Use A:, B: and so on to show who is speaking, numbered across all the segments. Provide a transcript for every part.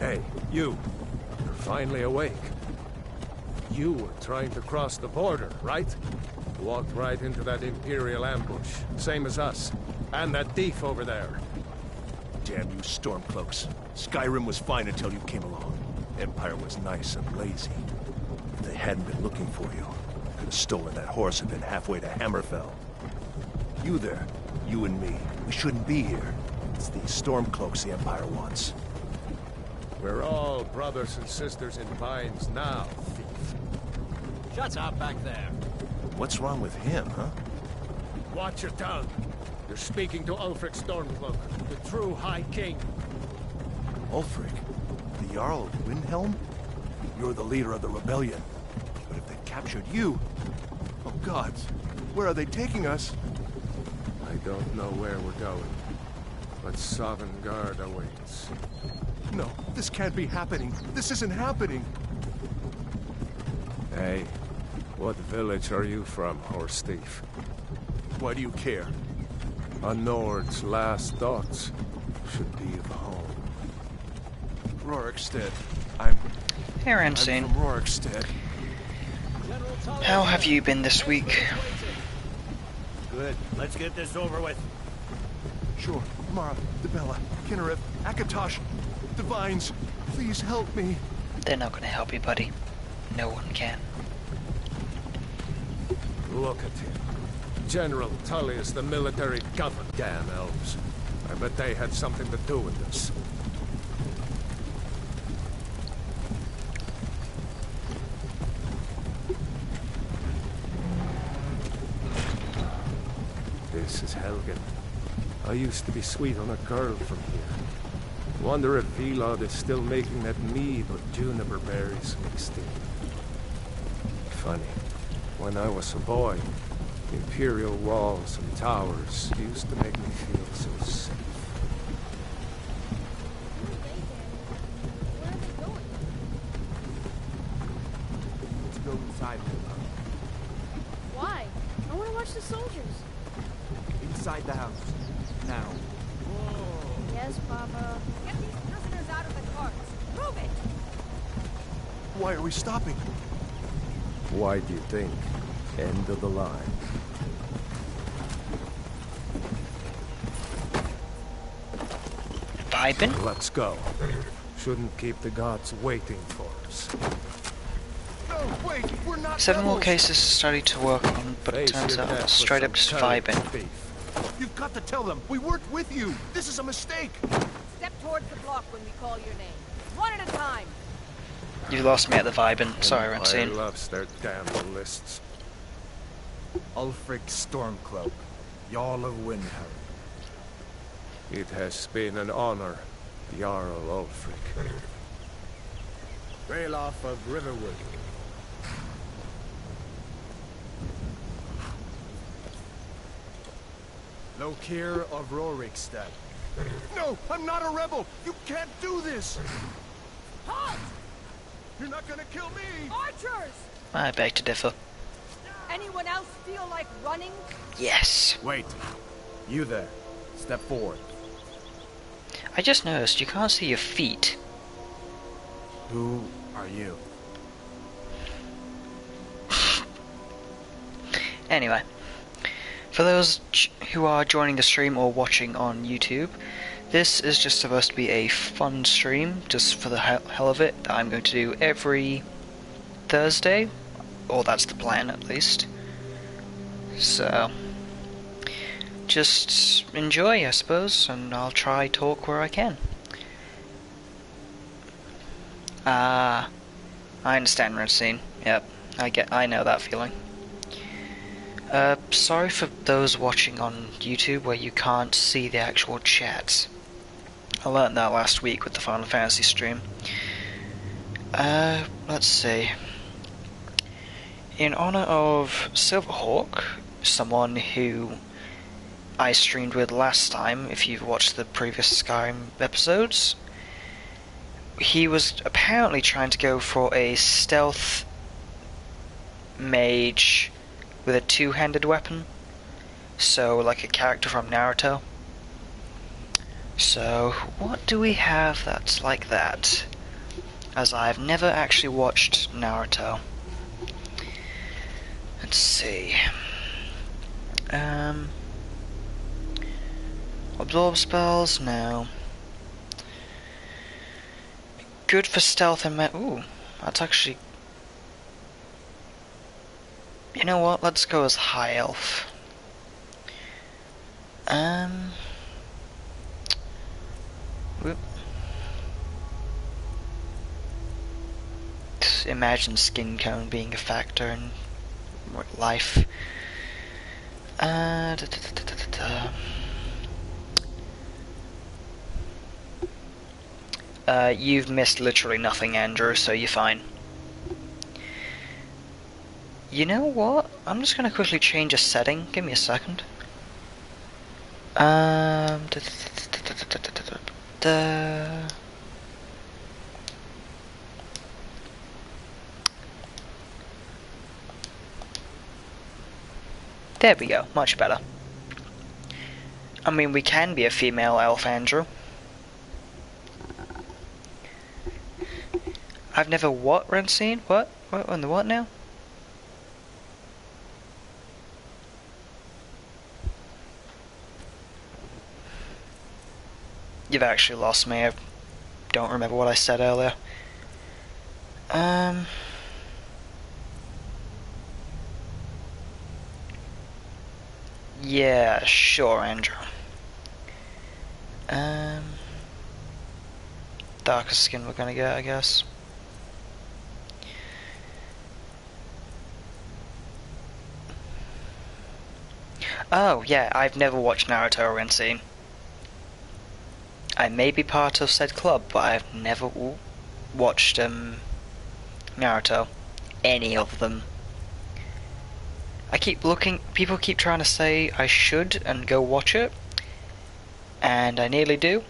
A: Hey, you. You're finally awake. You were trying to cross the border, right? Walked right into that Imperial ambush, same as us. And that thief over there.
B: Damn you Stormcloaks. Skyrim was fine until you came along. Empire was nice and lazy. If they hadn't been looking for you, could have stolen that horse and been halfway to Hammerfell. You there, you and me, we shouldn't be here. It's these Stormcloaks the Empire wants.
A: We're all brothers and sisters in binds now, thief.
C: Shut up back there.
B: What's wrong with him, huh?
A: Watch your tongue. You're speaking to Ulfric Stormcloak, the true High King.
B: Ulfric? The Jarl of Windhelm? You're the leader of the rebellion. But if they captured you... Oh gods, where are they taking us?
A: I don't know where we're going, but Sovngarde awaits.
B: No, this can't be happening. This isn't happening.
A: Hey, what village are you from, horse thief?
B: Why do you care?
A: A Nord's last thoughts should be of home.
B: Rorikstead. I'm
D: Francine.
B: from Rorikstead.
D: How have you been this week?
C: Good. Let's get this over with.
B: Sure. Mara, Debella, Kinnereth, Akatosh, Divines, please help me.
D: They're not gonna help you, buddy. No one can.
A: Look at him. General Tullius, the military governor. Damn elves. I bet they had something to do with this. This is Helgen. I used to be sweet on a girl from here. Wonder if Vilod is still making that mead with juniper berries mixed in. Funny. When I was a boy, Imperial walls and towers used to make me feel so safe.
B: Let's go inside.
E: Why? I want to watch the soldiers.
B: Inside the house. Now.
E: Yes, Papa.
F: Get these prisoners out of the carts. Move it!
B: Why are we stopping?
A: Why do you think? End of the line.
D: Vibin'?
A: Let's go. Shouldn't keep the gods waiting for us.
B: No, wait, we're not
D: 7 more
B: rebels.
D: cases to study to work on, but it
A: Face
D: turns
A: your
D: out
A: death
D: straight
A: with
D: up
A: some
D: just
A: terrible
D: vibing.
A: beef.
B: You've got to tell them. We worked with you. This is a mistake.
F: Step towards the block when we call your name. One at a time.
D: You lost me at the vibin'. Sorry,
A: Empire
D: Francine.
A: loves their damn lists.
G: Ulfric Stormcloak, Jarl of Windhelm.
A: It has been an honor, Jarl Ulfric.
G: Ralof of Riverwood. Lokir of Rorikstead.
B: No, I'm not a rebel. You can't do this.
F: Halt!
B: You're not gonna kill me.
F: Archers!
D: I beg to differ.
F: Anyone else feel like running?
D: Yes.
G: Wait. You there. Step forward.
D: I just noticed you can't see your feet.
G: Who are you?
D: Anyway, for those who are joining the stream or watching on YouTube, this is just supposed to be a fun stream, just for the hell of it, that I'm going to do every Thursday, or that's the plan at least. So, just enjoy, I suppose, and I'll try talk where I can. I understand, Francine. Yep, I know that feeling. Sorry for those watching on YouTube where you can't see the actual chat. I learned that last week with the Final Fantasy stream. Let's see. In honor of Silverhawk, someone who I streamed with last time, if you've watched the previous Skyrim episodes, he was apparently trying to go for a stealth mage with a two-handed weapon, so like a character from Naruto. So, what do we have that's like that? As I've never actually watched Naruto. Let's see. Absorb spells? No. Good for stealth and ooh, that's actually... You know what? Let's go as high elf. Whoop. Imagine skin cone being a factor in life. You've missed literally nothing, Andrew, so you're fine. You know what? I'm just gonna quickly change a setting. Give me a second. There we go, much better. I mean, we can be a female elf, Andrew. I've never what, Rancine? What? What on the what now? You've actually lost me. I don't remember what I said earlier. Yeah, sure, Andrew. Darker skin we're gonna get, I guess. Oh, yeah, I've never watched Naruto or Rancine. I may be part of said club, but I've never watched Naruto. Any of them. I keep looking, people keep trying to say I should and go watch it, and I nearly do,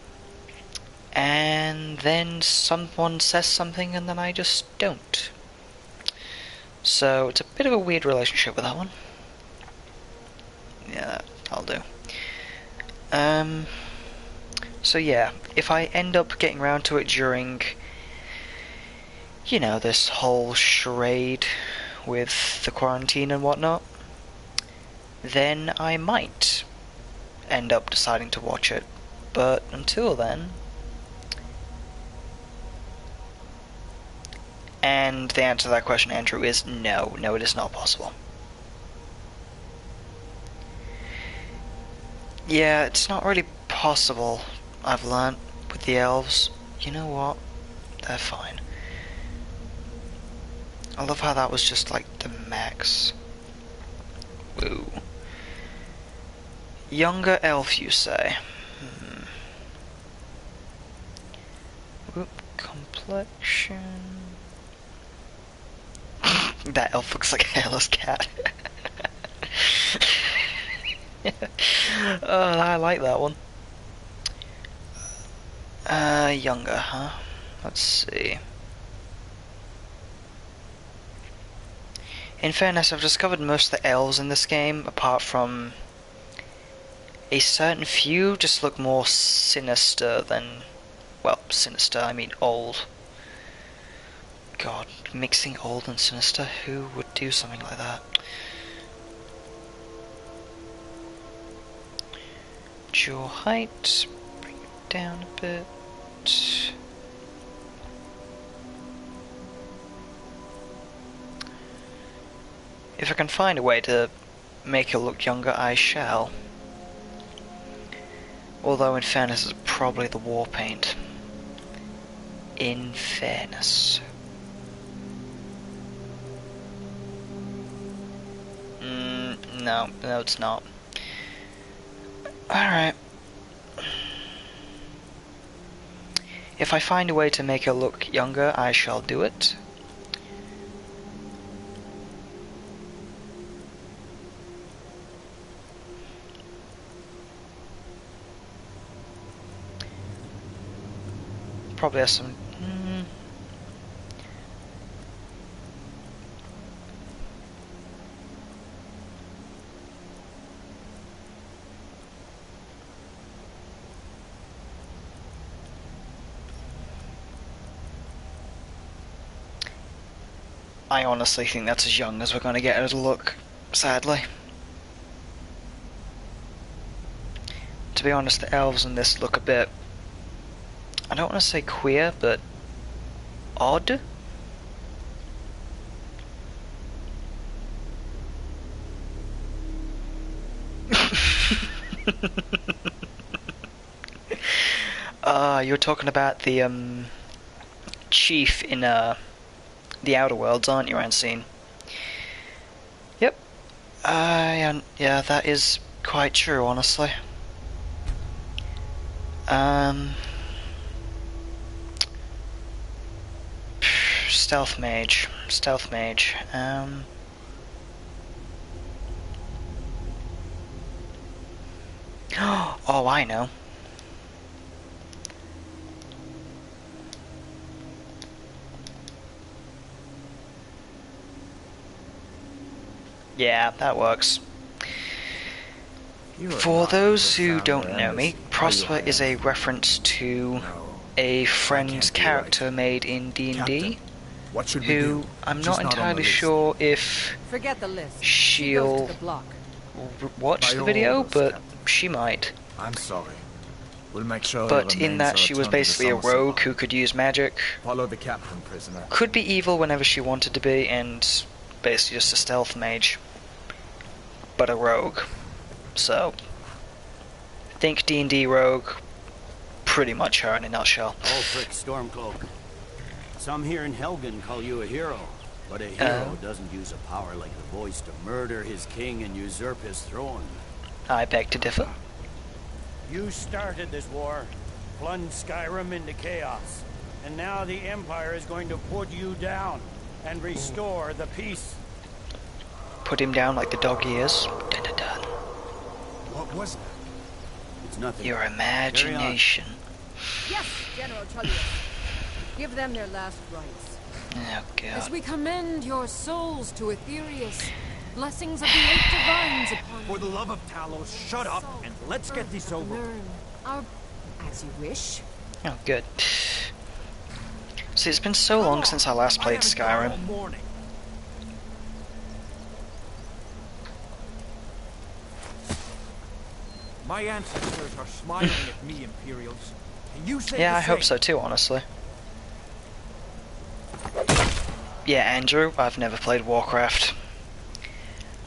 D: and then someone says something and then I just don't. So it's a bit of a weird relationship with that one. Yeah, I'll do. So yeah, if I end up getting around to it during, you know, this whole charade with the quarantine and whatnot, then I might end up deciding to watch it. But until then... And the answer to that question, Andrew, is no. No, it is not possible. Yeah, it's not really possible, I've learnt, with the elves. You know what? They're fine. I love how that was just like the max. Woo. Younger elf, you say? Whoop, complexion... That elf looks like a hairless cat. Oh, I like that one. Younger, huh? Let's see. In fairness, I've discovered most of the elves in this game, apart from a certain few, just look more sinister than... Well, sinister, I mean old. God, mixing old and sinister, who would do something like that? Jaw height, bring it down a bit. If I can find a way to make it look younger, I shall. Although, in fairness, it's probably the war paint. In fairness. No, it's not. Alright. If I find a way to make her look younger, I shall do it. Probably has some... I honestly think that's as young as we're going to get at a look, sadly. To be honest, the elves in this look a bit, I don't want to say queer, but odd? You're talking about the chief in the Outer Worlds, aren't you, Francine? Yep. Yeah, that is quite true, honestly. Stealth mage. Oh, I know. Yeah, that works. For those who don't know me, Prosper is a reference to a friend's character made in D&D,
G: What should we
D: who
G: do?
D: I'm
G: She's
D: not
G: on the
D: entirely
G: list.
D: sure if
F: Forget the list.
D: she'll
F: She goes to the block.
D: watch
G: By
D: the
G: all
D: video,
G: orders,
D: but
G: Captain.
D: she might.
G: I'm sorry. We'll make sure
D: But
G: your
D: in
G: remains
D: that
G: are
D: she was
G: returned to the
D: basically a
G: Somerset
D: rogue
G: Line.
D: who could use magic,
G: Follow the captain, prisoner.
D: could be evil whenever she wanted to be, and basically just a stealth mage, but a rogue. So, think D&D rogue, pretty much her in a nutshell.
C: Oh, frick, Stormcloak. Some here in Helgen call you a hero, but a hero doesn't use a power like the voice to murder his king and usurp his throne.
D: I beg to differ.
C: You started this war, plunged Skyrim into chaos, and now the Empire is going to put you down and restore the peace.
D: Put him down like the dog he is. Dun, dun, dun.
G: What was that?
C: It's nothing.
D: Your imagination.
F: Yes, General Tullius. Give them their last rites.
D: Oh
H: As
D: god.
H: we commend your souls to Aetherius, blessings of the eight divines upon
C: For the love of Talos, shut up and let's get this over.
H: Learn our, as you wish.
D: Oh good. See, it's been so long since I last played Skyrim.
I: My ancestors are smiling at me, Imperials. Can you say
D: Yeah,
I: the
D: I hope
I: same?
D: so too, honestly. Yeah, Andrew, I've never played Warcraft.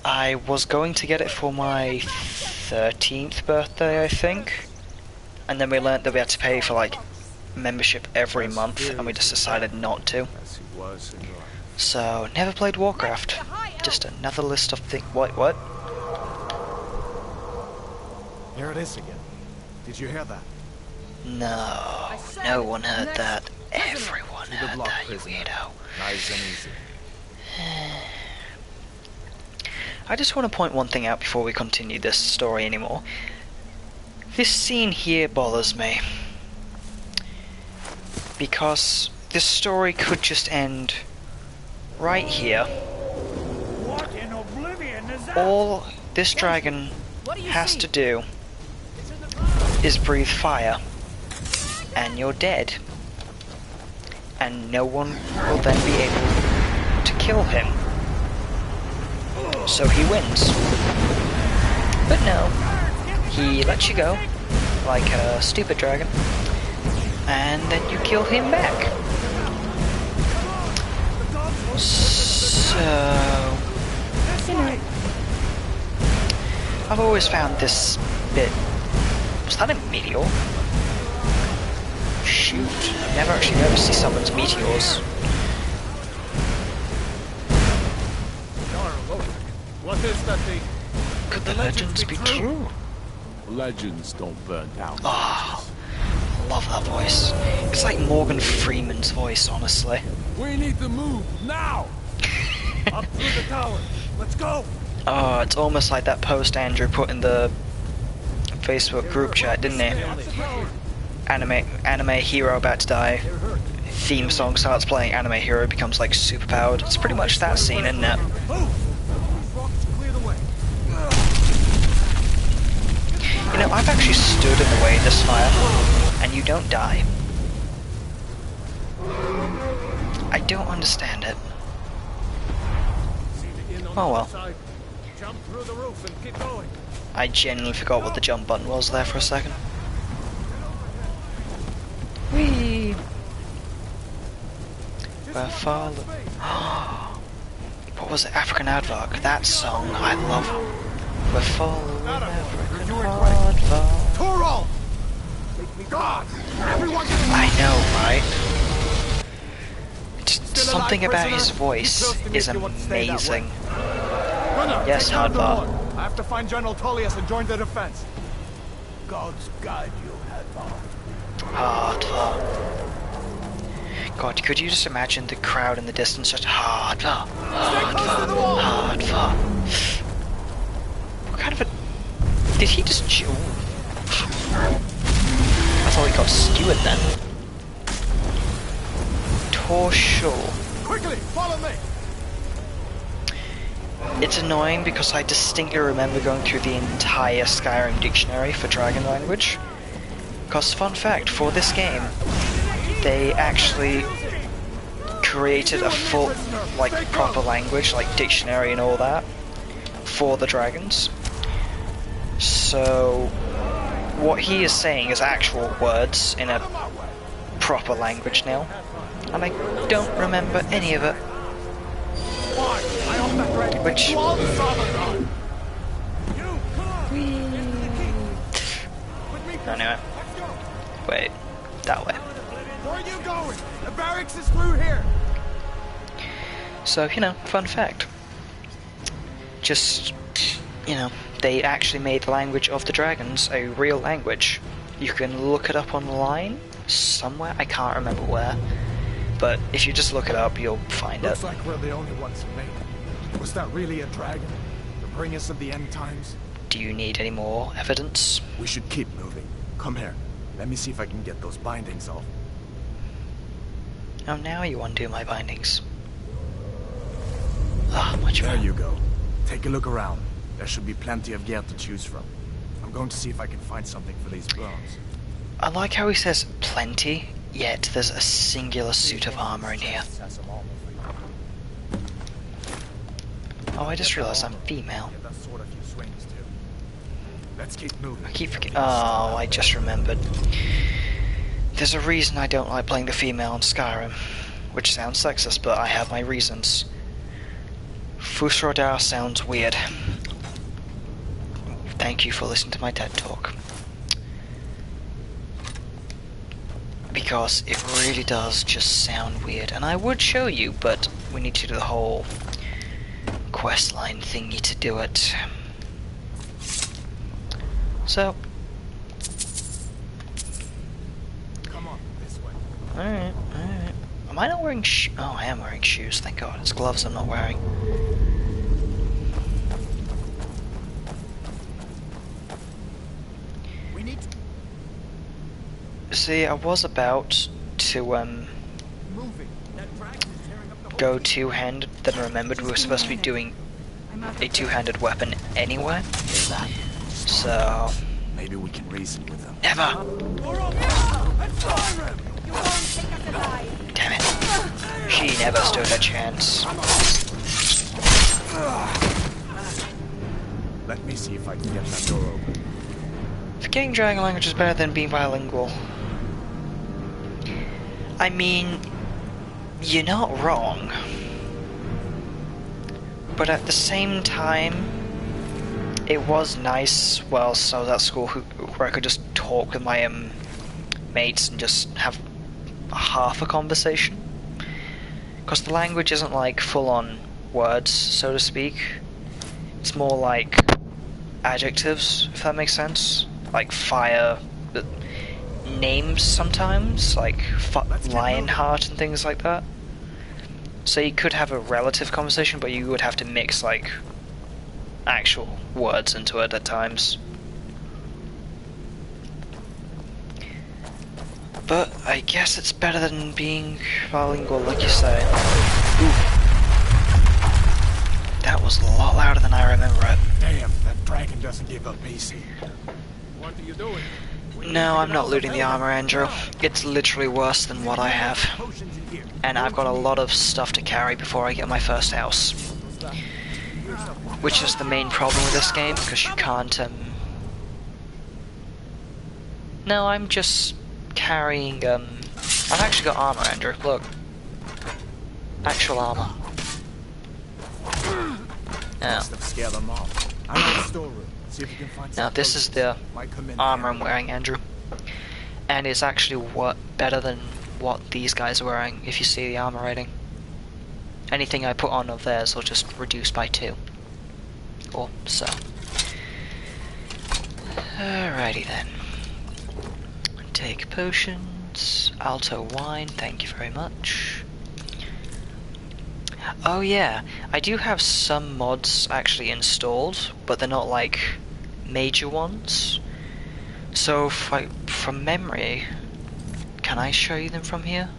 D: I was going to get it for my 13th birthday, I think. And then we learnt that we had to pay for, like, membership every month, and we just decided not to.
A: As he was in life.
D: So, never played Warcraft. Just another list of things. What?
G: Here it is again. Did you hear that?
D: No, no one heard that. Everyone
G: To the
D: heard
G: block,
D: that, you
G: prisoner.
D: weirdo.
G: Nice and easy.
D: I just want to point one thing out before we continue this story anymore. This scene here bothers me. Because this story could just end right here.
C: What in oblivion is that?
D: All this dragon
F: What do you
D: has
F: see?
D: to do is breathe fire, and you're dead. And no one will then be able to kill him. So he wins. But no, he lets you go, like a stupid dragon, and then you kill him back. So, you know, I've always found this bit... Was that a meteor? Shoot, I've never actually noticed he summons meteors.
A: What is that thing?
D: Could the legends be true?
B: Legends don't burn down.
D: Oh, love that voice. It's like Morgan Freeman's voice, honestly.
B: We need to move now.
C: Up through the tower. Let's go.
D: Oh, it's almost like that post Andrew put in the Facebook group chat, didn't he? Anime hero about to die. Theme song starts playing, anime hero becomes like super powered. It's pretty much that scene, isn't it? You know, I've actually stood in the way of this fire, and you don't die. I don't understand it. Oh well.
I: Jump through the roof and keep going.
D: I genuinely forgot what the jump button was there for a second. Whee! We're falling. What was it? African Aardvark. That song I love. We're following African Aardvark.
G: Torol! God! Everyone
D: I know, right? Something about his voice is amazing. Yes, Aardvark.
G: I have to find General Tullius and join the defense.
B: Gods guide you, Hadvar.
D: Aardvark. God, could you just imagine the crowd in the distance just Aardvark, Aardvark, Aardvark. What kind of a... Did he just... I thought he got skewered then. Torshul.
G: Quickly, follow me!
D: It's annoying because I distinctly remember going through the entire Skyrim dictionary for dragon language. Because, fun fact, for this game, they actually created a full, like, proper language, like dictionary and all that, for the dragons. So, what he is saying is actual words in a proper language now, and I don't remember any of it. Which... Anyway. Wait, that way.
G: Where are you going? The barracks is through here.
D: So, you know, fun fact. Just, you know, they actually made the language of the dragons a real language. You can look it up online somewhere, I can't remember where. But if you just look it up, you'll find it.
G: Looks like we're the only ones who made it. Was that really a dragon? The bringers of the end times?
D: Do you need any more evidence?
G: We should keep moving. Come here. Let me see if I can get those bindings off.
D: Oh, now you undo my bindings. Ah, much better.
G: There you go. Take a look around. There should be plenty of gear to choose from. I'm going to see if I can find something for these bones.
D: I like how he says plenty, yet there's a singular suit of armor in here. Oh, I just realized I'm female.
G: Let's keep moving.
D: I keep forgetting. Oh, I just remembered. There's a reason I don't like playing the female in Skyrim. Which sounds sexist, but I have my reasons. Fusrodar sounds weird. Thank you for listening to my TED Talk. Because it really does just sound weird. And I would show you, but we need to do the whole questline thingy to do it. So...
G: Come on, this way.
D: Alright, alright. Am I not wearing Oh, I am wearing shoes, thank God. It's gloves I'm not wearing.
G: We need to...
D: See, I was about to,
G: Moving.
D: go two-handed, then remembered we were supposed to be doing a two-handed weapon anyway. So...
G: Maybe we can reason with them.
D: Never! Damn it. She never stood a chance.
G: Let me see if I can get that door open.
D: Forgetting dragon language is better than being bilingual. I mean, you're not wrong. But at the same time, it was nice whilst I was at school where I could just talk with my mates and just have half a conversation. Because the language isn't like full-on words, so to speak. It's more like adjectives, if that makes sense. Like fire, names sometimes, like Lionheart and things like that. So you could have a relative conversation, but you would have to mix like actual words into it at times. But I guess it's better than being bilingual, like you say. Ooh. That was a lot louder than I remember it.
G: Damn, that dragon doesn't give up easy.
I: What are you doing?
D: No, I'm not looting the armor, Andrew. It's literally worse than what I have. And I've got a lot of stuff to carry before I get my first house. which is the main problem with this game, because you can't, No, I'm just carrying, I've actually got armor, Andrew, look. Actual armor. Now,
G: Scare them off. I'm in the storeroom. See if you can find
D: now this is the armor I'm wearing, Andrew. And it's actually better than what these guys are wearing, if you see the armor rating. Anything I put on of theirs will just reduce by 2. Or so. Alrighty then. Take potions. Alto wine, thank you very much. Oh yeah, I do have some mods actually installed, but they're not like major ones. So from memory, can I show you them from here?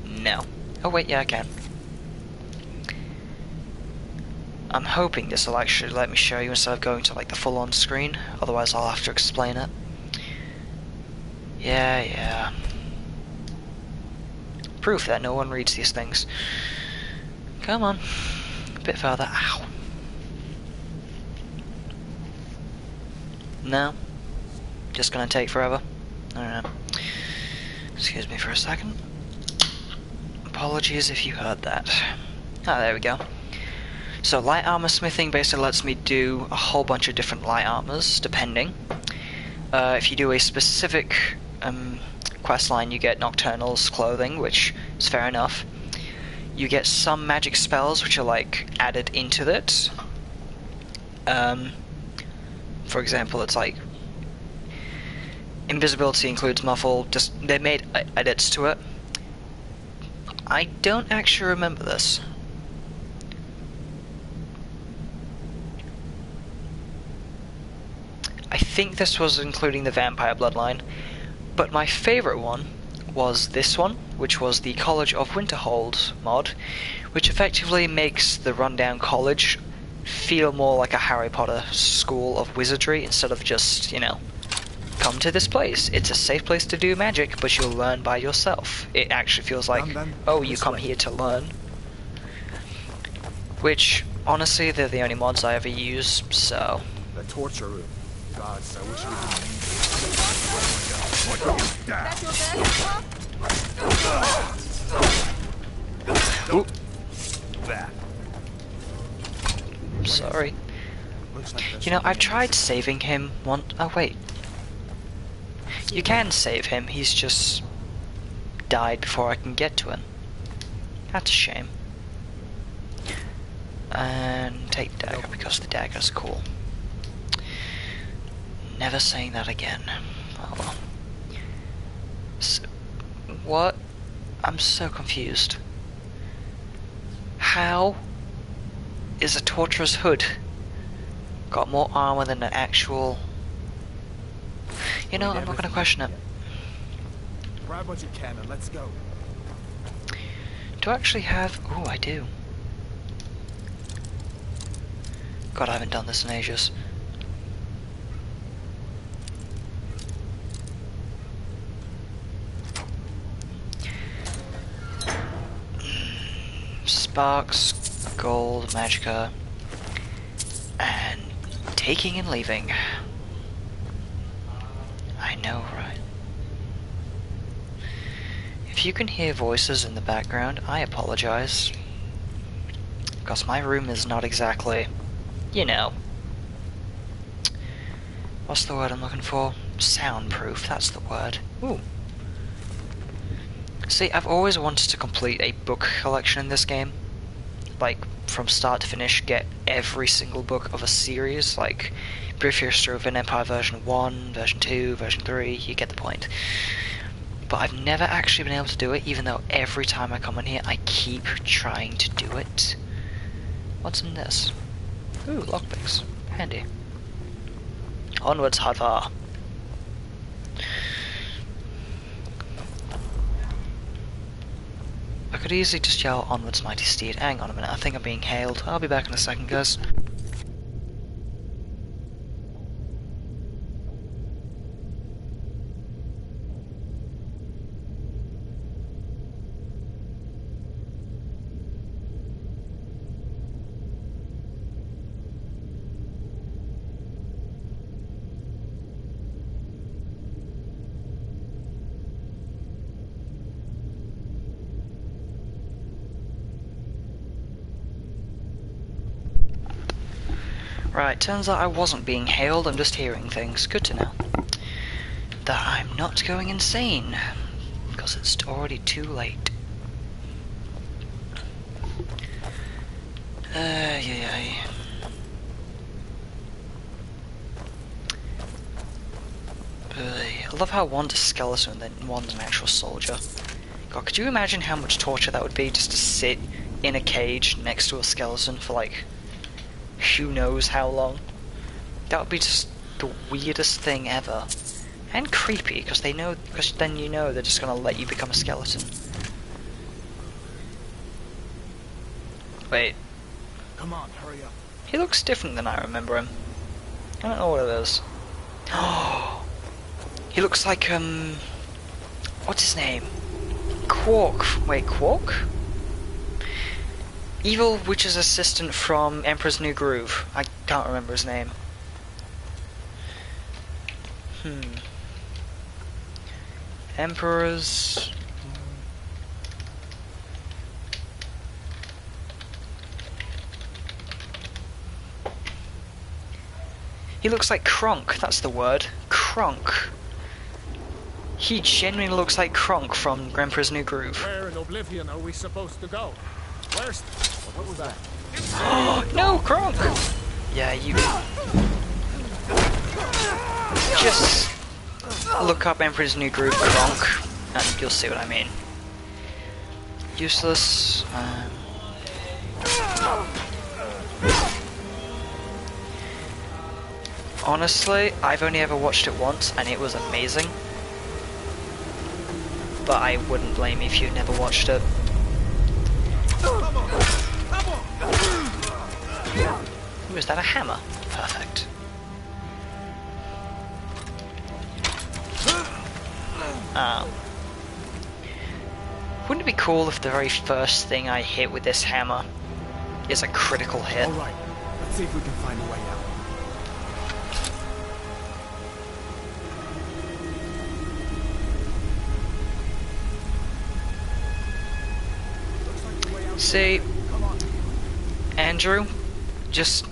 D: No. Oh wait, yeah I can. I'm hoping this will actually let me show you instead of going to like the full-on screen, otherwise I'll have to explain it. Yeah. Proof that no one reads these things. Come on. A bit further. Ow. No. Just gonna take forever. I don't know. Excuse me for a second. Apologies if you heard that. Ah, there we go. So light armor smithing basically lets me do a whole bunch of different light armors, depending. If you do a specific questline, you get Nocturnal's clothing, which is fair enough. You get some magic spells which are like added into it. For example, it's like invisibility includes muffle. Just they made edits to it. I don't actually remember this. I think this was including the vampire bloodline, but my favourite one was this one, which was the College of Winterhold mod, which effectively makes the rundown college feel more like a Harry Potter school of wizardry instead of just, you know, come to this place. It's a safe place to do magic, but you'll learn by yourself. It actually feels like, oh, you come here to learn. Which, honestly, they're the only mods I ever use, so...
G: The torture room. Gods, I wish we didn't
D: Oop. Sorry. You know, I've tried saving him once. Oh, wait. You can save him, he's just died before I can get to him. That's a shame. And take dagger because the dagger's cool. Never saying that again. Oh well. So, what? I'm so confused. How is a torturer's hood got more armor than an actual... You know, I'm not gonna question it.
G: Grab what you can and let's go.
D: Do I actually have... Oh, I do. God, I haven't done this in ages. Sparks, gold, magicka, and taking and leaving. I know, right? If you can hear voices in the background, I apologize. Because my room is not exactly, you know... What's the word I'm looking for? Soundproof, that's the word. Ooh. See, I've always wanted to complete a book collection in this game. Like, from start to finish, get every single book of a series, like Brief History of an Empire version 1, version 2, version 3, you get the point. But I've never actually been able to do it, even though every time I come in here, I keep trying to do it. What's in this? Ooh, lockpicks. Handy. Onwards, Hadvar. I could easily just yell, onwards, mighty steed. Hang on a minute, I think I'm being hailed. I'll be back in a second, guys. Right, turns out I wasn't being hailed, I'm just hearing things. Good to know. That I'm not going insane. Because it's already too late. Yeah. I love how one's a skeleton and then one's an actual soldier. God, could you imagine how much torture that would be just to sit in a cage next to a skeleton for like who knows how long? That would be just the weirdest thing ever. And creepy, because then you know they're just gonna let you become a skeleton. Wait.
G: Come on, hurry up.
D: He looks different than I remember him. I don't know what it is. Oh, he looks like what's his name? Quark. Wait, Quark? Evil Witch's assistant from Emperor's New Groove. I can't remember his name. Emperor's... He looks like Kronk, that's the word. Kronk. He genuinely looks like Kronk from Emperor's New Groove.
I: Where in Oblivion are we supposed to go? Where's... What was that?
D: Oh, no, Kronk! Yeah, you... Just look up Emperor's New Groove Kronk, and you'll see what I mean. Useless. Honestly, I've only ever watched it once, and it was amazing. But I wouldn't blame you if you'd never watched it. Ooh, is that a hammer? Perfect. Wouldn't it be cool if the very first thing I hit with this hammer is a critical hit?
G: Alright, let's see if we can find a way out.
D: See, Andrew, just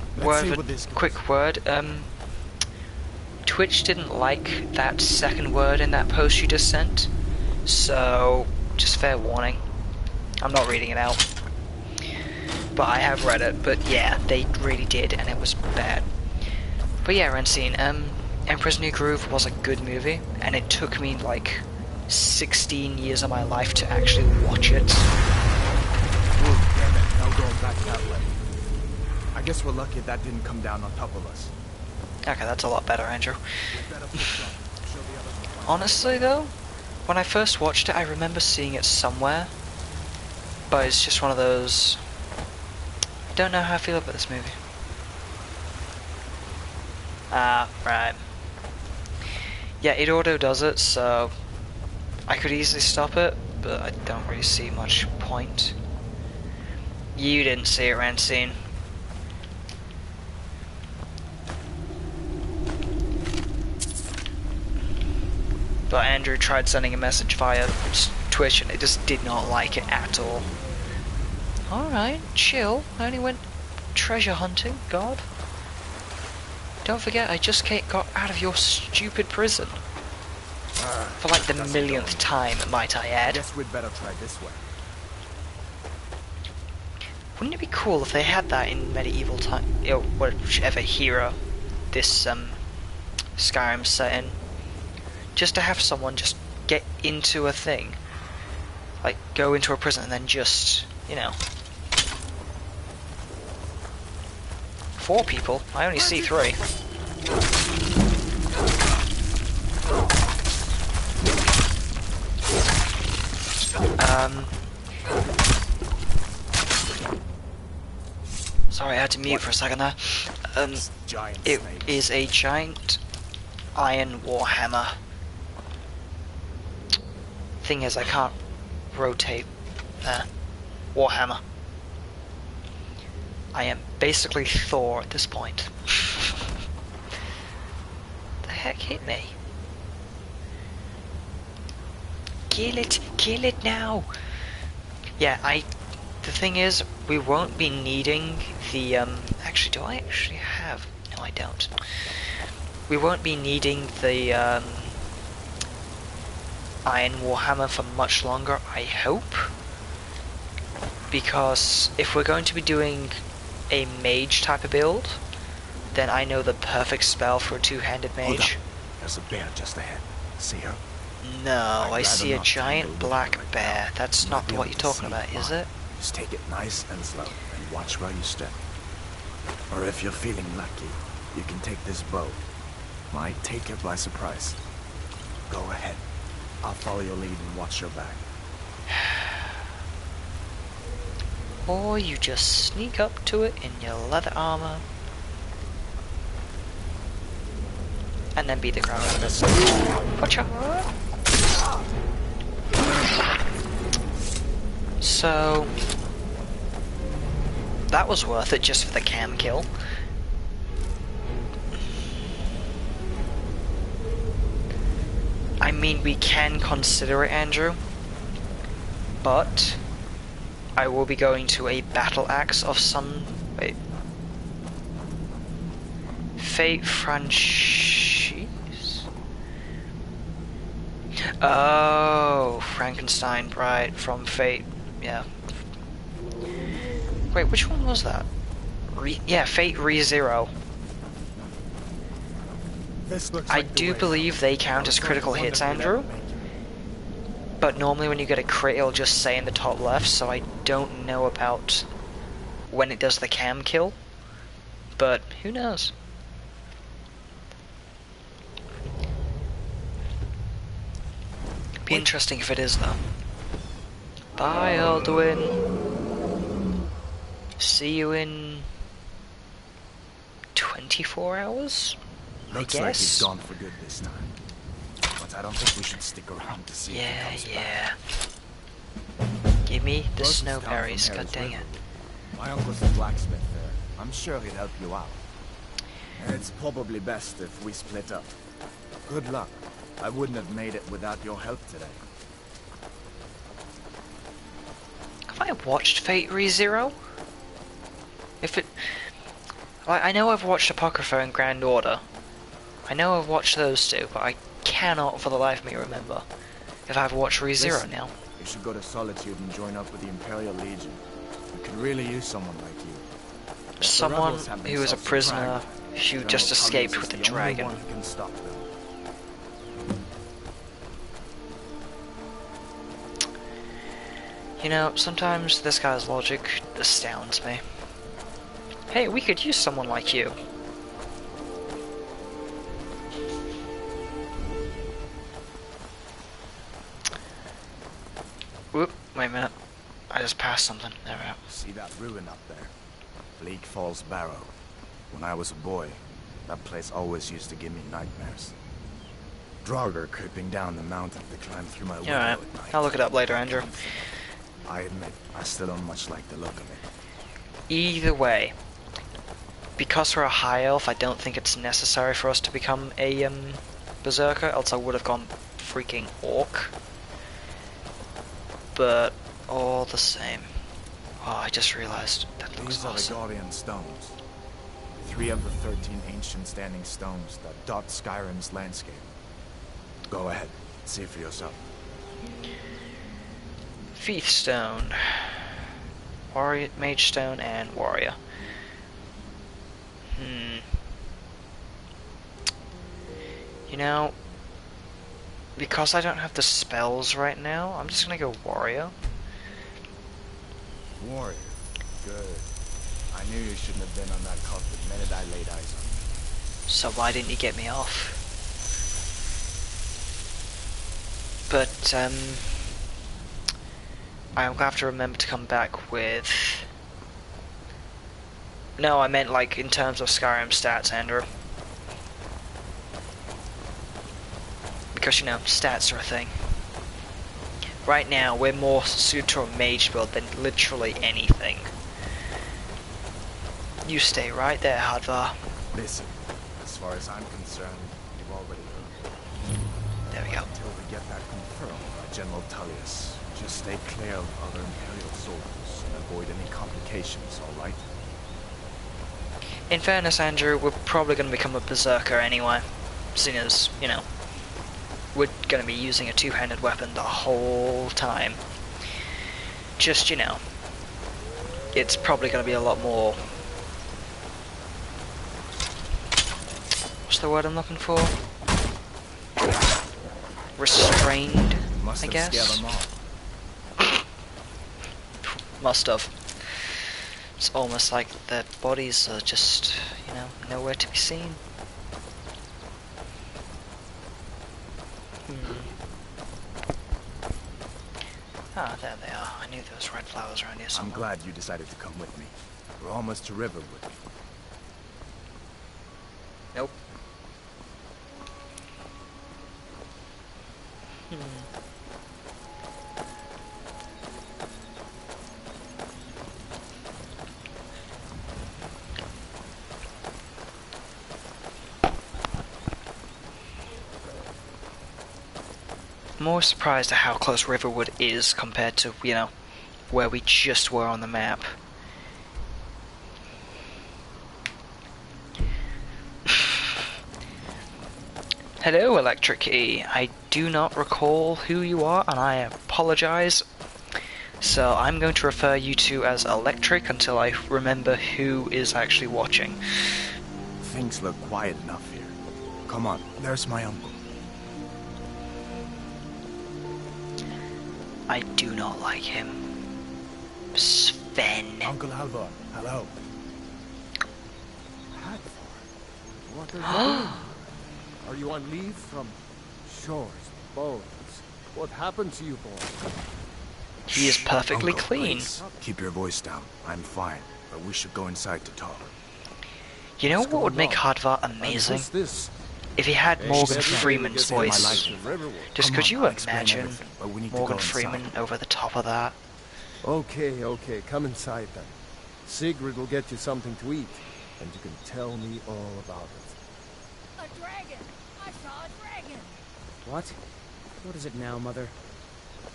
D: quick word, Twitch didn't like that second word in that post you just sent, so just fair warning. I'm not reading it out, but I have read it, but yeah, they really did, and it was bad. But yeah, Rancine, Emperor's New Groove was a good movie, and it took me like 16 years of my life to actually watch it.
G: Damn it, now going back that way. I guess we're lucky that didn't come down on top of us.
D: Okay, that's a lot better, Andrew. Honestly though, when I first watched it, I remember seeing it somewhere, but it's just one of those... I don't know how I feel about this movie. Ah, right. Yeah, it auto does it, so I could easily stop it, but I don't really see much point. You didn't see it, Rancine. But Andrew tried sending a message via Twitch and it just did not like it at all. Alright, chill. I only went treasure hunting, God. Don't forget, I just got out of your stupid prison. For like the millionth time, might I add.
G: Guess we'd better try this way.
D: Wouldn't it be cool if they had that in medieval time, or whichever era this Skyrim set in? Just to have someone just get into a thing, like go into a prison and then just, you know, 4 people. I only see 3. Sorry, I had to mute for a second there. It is a giant iron warhammer. Thing is, I can't rotate warhammer. I am basically Thor at this point. The heck hit me? Kill it now! Yeah, the thing is, we won't be needing the, actually, do I actually have No, I don't. We won't be needing the Iron Warhammer for much longer, I hope. Because if we're going to be doing a mage type of build, then I know the perfect spell for a two-handed
G: Hold
D: mage.
G: up. There's a bear just ahead. See her?
D: No, I
G: rather
D: see a
G: not
D: giant
G: tangle with her
D: black
G: right
D: bear.
G: now.
D: That's
G: You
D: not
G: might be
D: what
G: able
D: you're
G: to
D: talking
G: see
D: about, is
G: fine.
D: it?
G: Just take it nice and slow and watch where you step. Or if you're feeling lucky, you can take this bow. Might take it by surprise. Go ahead. I'll follow your lead and watch your back.
D: Or you just sneak up to it in your leather armor and then beat the crowd out of it. Gotcha! So that was worth it just for the cam kill. I mean, we can consider it, Andrew, but I will be going to a battle axe of some... Wait. Fate franchise? Oh, Frankenstein, right, from Fate, yeah. Wait, which one was that? Yeah, Fate ReZero. I do believe they count as critical hits, Andrew. But normally when you get a crit, it'll just say in the top left, so I don't know about when it does the cam kill. But who knows? Be interesting if it is, though. Bye, Alduin. See you in 24 hours?
G: Looks
D: I
G: like
D: guess.
G: he's gone for good this time. But I don't think we should stick around to see if he comes back.
D: Give me the
G: Closest
D: snow
G: town from
D: berries,
G: here
D: god
G: is
D: dang it.
G: Riverwood. My uncle's a blacksmith there. I'm sure he'd help you out. It's probably best if we split up. Good luck. I wouldn't have made it without your help today.
D: Have I watched Fate ReZero? If it... I know I've watched Apocrypha and Grand Order. I know I've watched those two, but I cannot for the life of me remember if I've watched ReZero now.
G: You should go to Solitude and join up with the Imperial Legion. We could really use someone like you. If the
D: Someone
G: rebels have
D: who is a
G: themselves
D: prisoner
G: dragon,
D: who
G: General
D: just escaped
G: Tullius
D: with a
G: is the only
D: dragon.
G: one who can stop them.
D: You know, sometimes this guy's logic astounds me. Hey, we could use someone like you. Whoop, wait a minute. I just passed something. There we go.
G: See that ruin up there? Bleak Falls Barrow. When I was a boy, that place always used to give me nightmares. Draugr creeping down the mountain to climb through my window
D: Alright,
G: at night.
D: I'll look it up later, Andrew.
G: I admit, I still don't much like the look of it.
D: Either way, because we're a high elf, I don't think it's necessary for us to become a berserker, else I would have gone freaking orc. But all the same. Oh, I just realized that looks
G: These are the
D: awesome.
G: Guardian Stones. 3 of the 13 ancient standing stones that dot Skyrim's landscape. Go ahead, see for yourself.
D: Feath Stone, Warrior, Mage Stone, and Warrior. You know, because I don't have the spells right now, I'm just gonna go Warrior.
G: Warrior. Good. I knew you shouldn't have been on that cult the minute I laid eyes on you.
D: So why didn't you get me off? But, I'll have to remember to come back with... No, I meant like in terms of Skyrim stats, Andrew. Because, you know, stats are a thing. Right now, we're more suited to a mage build than literally anything. You stay right there, Hadvar.
G: Listen, as far as I'm concerned, you've already heard.
D: There we go.
G: Until we get that confirmed by General Tullius, just stay clear of other Imperial soldiers and avoid any complications, alright?
D: In fairness, Andrew, we're probably going to become a berserker anyway, seeing as, you know, we're going to be using a two-handed weapon the whole time. Just, you know, it's probably going to be a lot more... What's the word I'm looking for? Restrained, I guess?
G: Scared them off.
D: Must have. It's almost like their bodies are just, you know, nowhere to be seen. Ah, there they are. I knew there was red flowers around here somewhere.
G: I'm glad you decided to come with me. We're almost to Riverwood.
D: Nope. More surprised at how close Riverwood is compared to, you know, where we just were on the map. Hello, Electric E. I do not recall who you are, and I apologize. So I'm going to refer you to as Electric until I remember who is actually watching.
G: Things look quiet enough here. Come on, there's my uncle.
D: I do not like him. Sven.
G: Uncle Halvor, hello.
A: What are you doing? Are you on leave from shores, boats? What happened to you, boy?
D: He is perfectly
G: Uncle,
D: clean.
G: please, keep your voice down. I'm fine, but we should go inside to talk.
D: You know
A: What's
D: what would
A: going
D: make
A: on?
D: Hardvar
A: And
D: amazing?
A: what's this?
D: If he had
A: Hey,
D: Morgan
A: everybody
D: Freeman's
A: gets in my
D: voice.
A: life in Riverwood.
D: Just
G: Come
D: could
G: on,
D: you
G: I'll explain
D: imagine
G: everything, but we need to
D: Morgan
G: go
D: Freeman
G: inside.
D: over the top of that?
A: Okay, okay, come inside then. Sigrid will get you something to eat, and you can tell me all about it.
F: A dragon! I saw a dragon!
J: What? What is it now, Mother?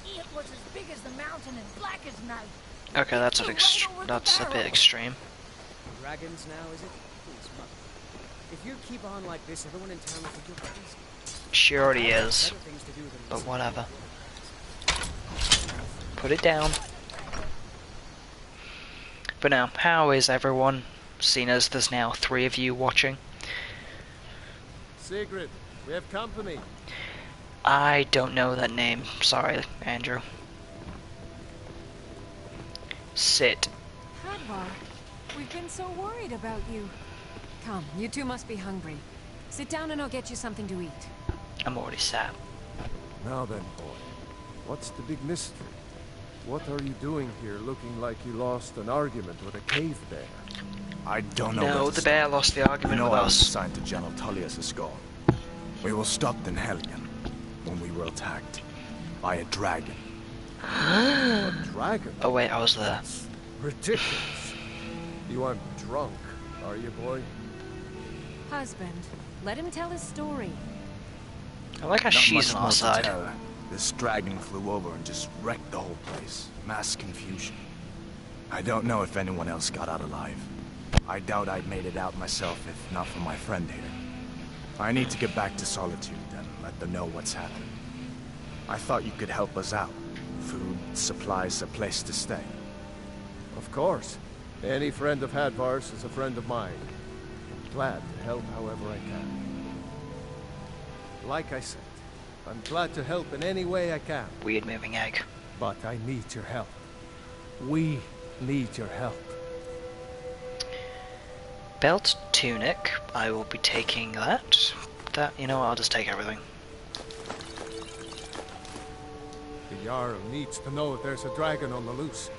F: It was as big as the mountain and black as night.
D: Okay, that's
F: Flew
D: a
F: right over the
D: that's a bit
F: Barrow.
D: extreme.
J: Dragons now, is it? Please, Mother. If you keep on like this, everyone in town will think you're crazy.
D: She already is,
J: Better things to do than
D: but
J: listen.
D: whatever. Put it down. But now, how is everyone? Seeing as there's now 3 of you watching.
A: Sigrid, we have company.
D: I don't know that name. Sorry, Andrew. Sit.
H: Hadvar, we've been so worried about you. Come, you two must be hungry. Sit down and I'll get you something to eat.
D: I'm already sat.
A: Now then, boy, what's the big mystery? What are you doing here looking like you lost an argument with a cave bear?
G: I don't know.
D: No,
G: where to
D: the bear
G: start.
D: lost the
G: You
D: argument
G: know
D: with
G: I was
D: us.
G: assigned to General Tullius' Skull. We were stopped in Helgen when we were attacked by a dragon.
A: A dragon?
D: Oh wait, I was there.
A: That's ridiculous. You aren't drunk, are you, boy?
H: Husband, let him tell his story.
D: I like how
G: Not
D: she's
G: much
D: on
G: more
D: our
G: to
D: side.
G: tell. This dragon flew over and just wrecked the whole place. Mass confusion. I don't know if anyone else got out alive. I doubt I'd made it out myself if not for my friend here. I need to get back to Solitude and let them know what's happened. I thought you could help us out. Food, supplies, a place to stay.
A: Of course. Any friend of Hadvar's is a friend of mine. Glad to help however I can. Like I said, I'm glad to help in any way I can.
D: Weird moving egg.
A: But I need your help. We need your help.
D: Belt, tunic. I will be taking that. You know what, I'll just take everything.
A: The Jarl needs to know if there's a dragon on the loose.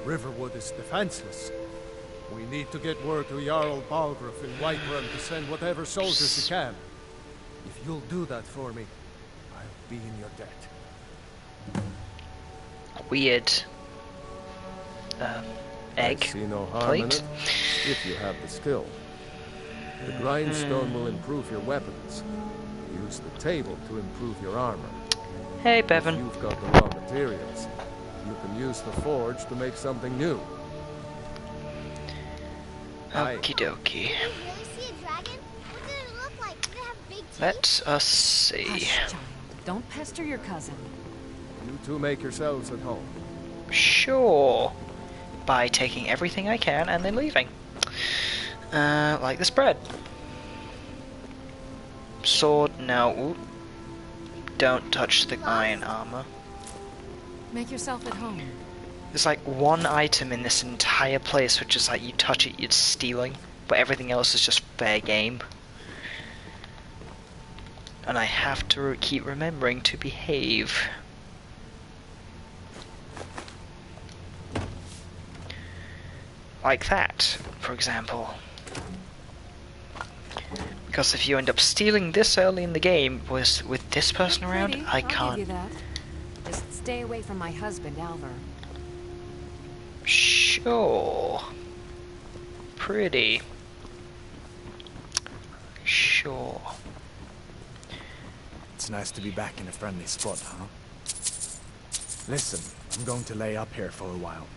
A: Riverwood is defenseless. We need to get word to Jarl Balgruuf in Whiterun to send whatever soldiers he can. If you'll do that for me, I'll be in your debt.
D: Weird. Egg.
A: I see no harm
D: plate.
A: in it, if you have the skill. The grindstone will improve your weapons. Use the table to improve your armor.
D: Hey,
A: If
D: Bevan.
A: you've got the raw materials, you can use the forge to make something new.
D: Okie dokie.
E: Did you really see a dragon? What did it look like? Did it have big teeth?
D: Let us see.
H: Hush, child. Don't pester your cousin.
A: You two make yourselves at home.
D: Sure. By taking everything I can and then leaving. Like this bread. Sword, no. Ooh. Don't touch the iron armor.
H: Make yourself at home.
D: There's like one item in this entire place which is like you touch it, you're stealing, but everything else is just fair game. And I have to keep remembering to behave. Like that, for example. Because if you end up stealing this early in the game with this person around,
H: Pretty,
D: I
H: I'll
D: can't.
H: give you that. Just stay away from my husband, Alvar.
D: Sure. Pretty. Sure.
G: It's nice to be back in a friendly spot, huh? Listen, I'm going to lay up here for a while.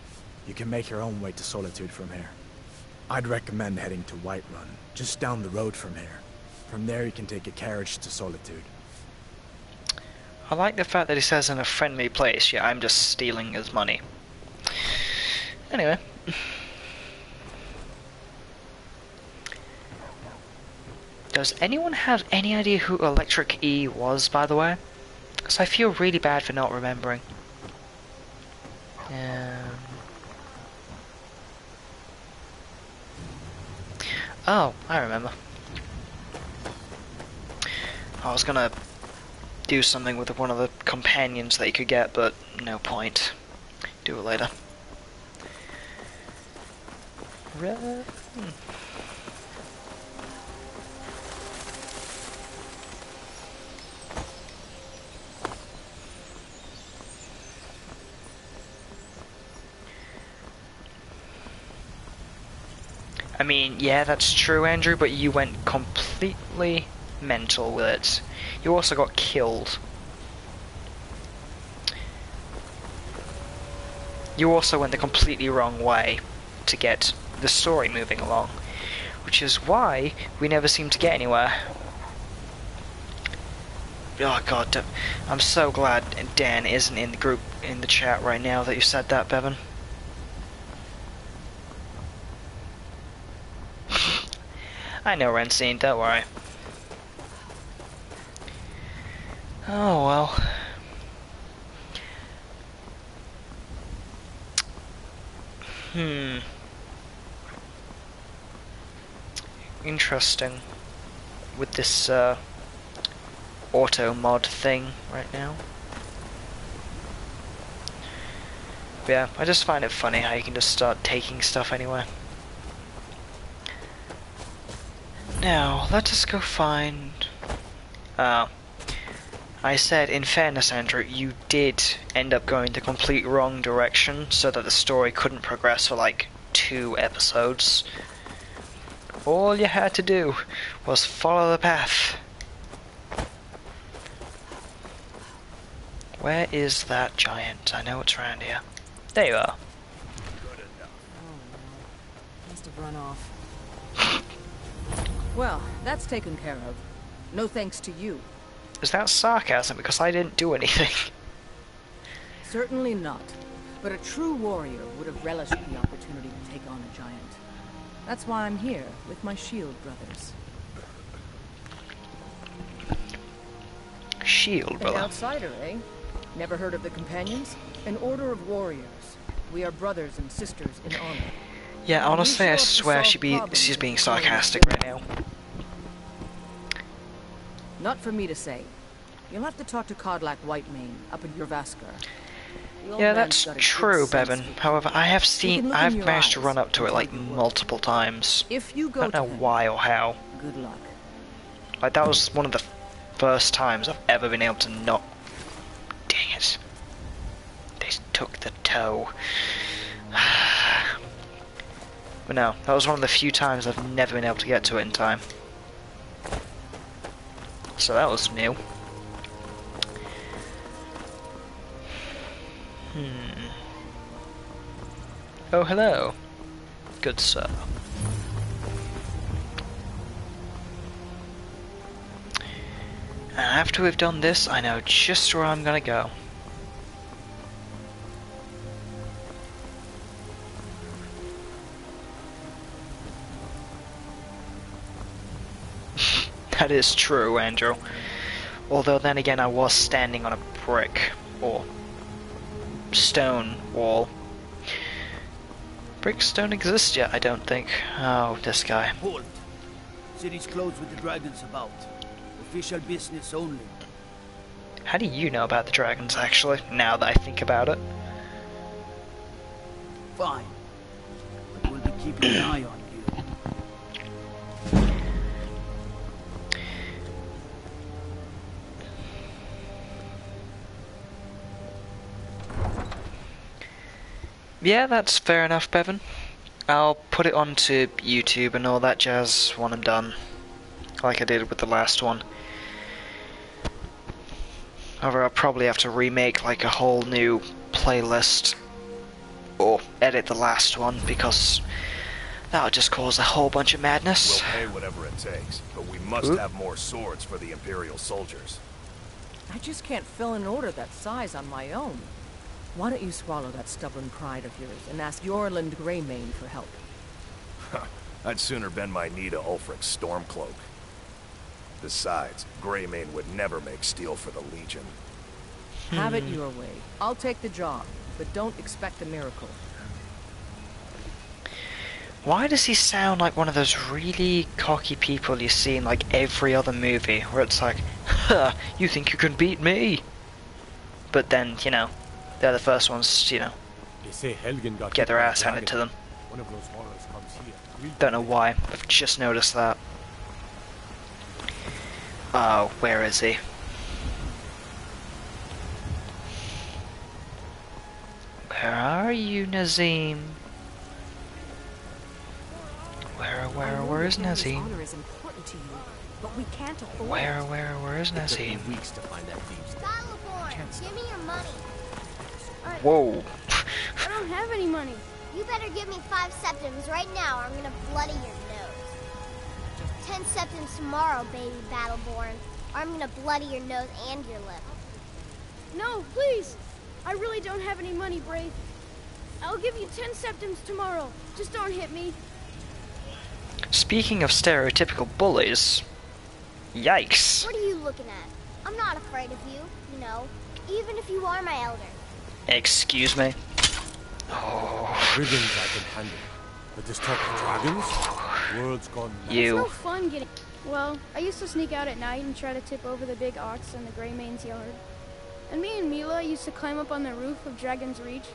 G: You can make your own way to Solitude from here. I'd recommend heading to Whiterun, just down the road from here. From there you can take a carriage to Solitude.
D: I like the fact that he says in a friendly place, yeah, I'm just stealing his money. Anyway. Does anyone have any idea who Electric E was, by the way? Because I feel really bad for not remembering. Oh, I remember. I was gonna do something with one of the companions that you could get, but no point. Do it later. I mean, yeah, that's true, Andrew, but you went completely mental with it. You also got killed. You also went the completely wrong way to get the story moving along, which is why we never seem to get anywhere. Oh god, I'm so glad Dan isn't in the group, in the chat right now that you said that, Bevan. I know, Rancine, don't worry. Oh well. Interesting. With this auto mod thing right now. But yeah, I just find it funny how you can just start taking stuff anywhere. Now, let us go find... I said, in fairness, Andrew, you did end up going the complete wrong direction so that the story couldn't progress for like 2 episodes. All you had to do was follow the path. Where is that giant? I know it's around here. There you are.
J: Good enough.
H: Oh, must have run off.
F: Well, that's taken care of. No thanks to you.
D: Is that sarcasm? Because I didn't do anything.
F: Certainly not. But a true warrior would have relished the opportunity to take on a giant. That's why I'm here, with my shield brothers.
D: Shield, brother.
F: An outsider, eh? Never heard of the Companions? An order of warriors. We are brothers and sisters in honor.
D: Yeah, honestly, I swear she's being sarcastic right now.
F: Not for me to say. You'll have to talk to Codlac Whitemane up in Urvaskar.
D: Yeah, that's true, Bevan. However, I've managed to run up to it like multiple times.
F: If you go
D: I don't know why or how.
F: Good luck.
D: Like, that was one of the first times I've ever been able to not... Dang it. They took the toe. But no, that was one of the few times I've never been able to get to it in time. So that was new. Oh, hello. Good sir. And after we've done this, I know just where I'm gonna go. That is true, Andrew. Although then again, I was standing on a brick or stone wall. Bricks don't exist yet, I don't think. Oh, this guy.
K: Hold. City's closed with the dragons about. Official business only.
D: How do you know about the dragons, actually, now that I think about it?
K: Fine. But we'll be keeping an eye on you.
D: Yeah, that's fair enough, Bevan. I'll put it onto YouTube and all that jazz when I'm done, like I did with the last one. However, I'll probably have to remake like a whole new playlist, or edit the last one, because that'll just cause a whole bunch of madness.
B: We'll pay whatever it takes, but we must have more swords for the Imperial soldiers.
F: I just can't fill an order that size on my own. Why don't you swallow that stubborn pride of yours and ask Yorland Greymane for help?
B: I'd sooner bend my knee to Ulfric's Stormcloak. Besides, Greymane would never make steel for the Legion.
F: Have it your way. I'll take the job, but don't expect a miracle.
D: Why does he sound like one of those really cocky people you see in like every other movie, where it's like, "Ha, you think you can beat me?" But then, you know, they're the first ones, you know,
A: They say Helgen got
D: get their
A: hit by a
D: ass handed to them.
A: One of those horrors comes here.
D: Don't know why, I've just noticed that. Oh, where is he? Where are you, Nazim? Where is Nazim?
H: Honor is important to you, but we can't afford
D: Where is Nazim?
K: Weeks to find that thief's
E: Battleborn, give me your money.
D: Whoa.
E: I don't have any money. You better give me 5 septims right now, or I'm gonna bloody your nose. 10 septims tomorrow, baby Battleborn, or I'm gonna bloody your nose and your lip.
L: No, please! I really don't have any money, Brave. I'll give you 10 septims tomorrow. Just don't hit me.
D: Speaking of stereotypical bullies, yikes.
E: What are you looking at? I'm not afraid of you, you know, even if you are my elder.
D: Excuse me? Oh.
A: Brigands I can handle. But this talk of dragons? The world's gone mad.
L: It's no fun getting... Well, I used to sneak out at night and try to tip over the big ox in the Greymane's yard. And me and Mila used to climb up on the roof of Dragon's Reach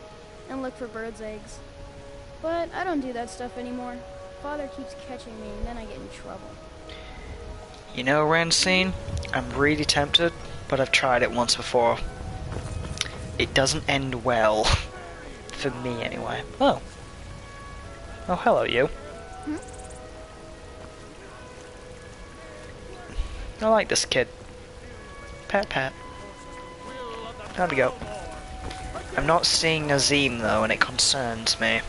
L: and look for birds' eggs. But I don't do that stuff anymore. Father keeps catching me and then I get in trouble.
D: You know, Rancine, I'm really tempted, but I've tried it once before. It doesn't end well. For me, anyway. Oh. Oh, hello, you.
L: Hmm?
D: I like this kid. Pat, pat. Time to go. I'm not seeing Nazim, though, and it concerns me.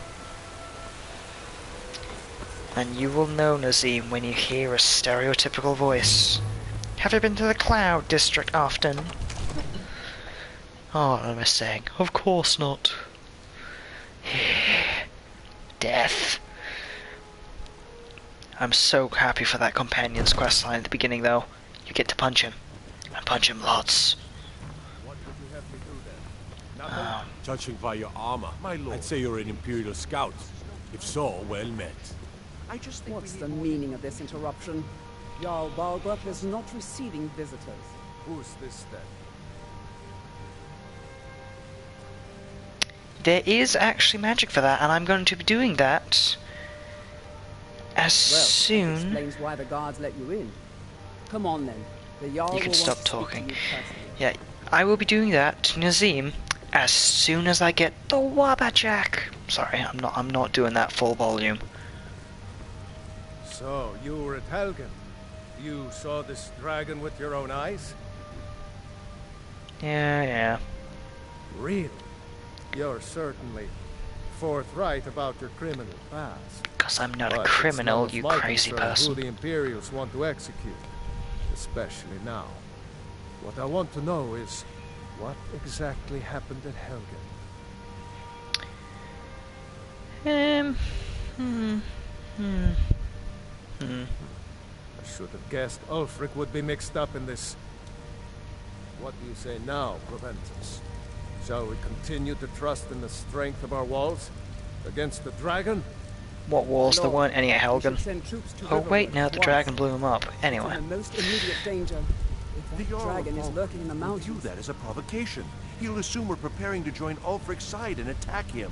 D: And you will know Nazim when you hear a stereotypical voice. Have you been to the Cloud District often? Oh, what am I saying? Of course not. Death. I'm so happy for that companion's questline at the beginning, though. You get to punch him. And punch him lots.
B: What would you have me do then?
A: Judging by your armor,
B: My lord.
A: I'd say you're an Imperial scout. If so, well met.
B: I just think
M: What's the meaning of this interruption? Jarl Balgruuf is not receiving visitors.
B: Who's this then?
D: There is actually magic for that, and I'm going to be doing that as soon...
M: That explains why the guards let you in. Come on then. The Jarl
D: You can
M: will
D: stop
M: want to speak to
D: talking.
M: you personally.
D: Yeah, I will be doing that to Nazim as soon as I get the Wabbajack. Sorry, I'm not doing that full volume.
A: So, you were at Helgen. You saw this dragon with your own eyes?
D: Yeah.
A: Really? You're certainly forthright about your criminal past.
D: Because I'm not a
A: But it's
D: criminal,
A: none of
D: you
A: my
D: crazy
A: concern
D: person.
A: who the Imperials want to execute, especially now. What I want to know is, what exactly happened at Helgen? I should have guessed Ulfric would be mixed up in this. What do you say now, Proventus? Shall we continue to trust in the strength of our walls against the dragon?
D: What walls? There weren't any at Helgen. Oh wait, no, the dragon blew him up. Anyway.
M: In the most immediate danger. If that dragon is lurking in the mountains.
B: View that as a provocation. He'll assume we're preparing to join Ulfric's side and attack him.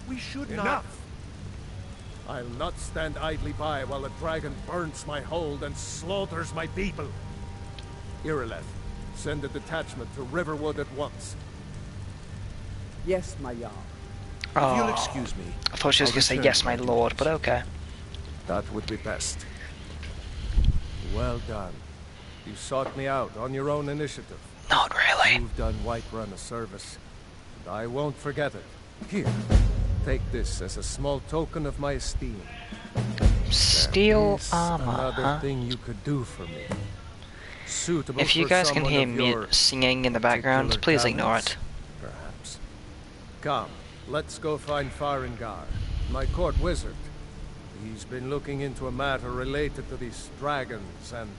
B: We should not.
A: Enough! I'll not stand idly by while the dragon burns my hold and slaughters my people. Irileth, send a detachment to Riverwood at once.
M: Yes, my Jarl.
D: Oh,
B: if you'll excuse me.
D: I thought she was going to say yes, my lord, but okay.
A: That would be best. Well done. You sought me out on your own initiative.
D: Not really.
A: You've done Whiterun a service, and I won't forget it. Here, take this as a small token of my esteem.
D: Steel armor,
A: another thing you could do for me. Suitable
D: if you guys can hear me singing in the background, please ignore it.
A: Perhaps. Come, let's go find Farengar, my court wizard. He's been looking into a matter related to these dragons and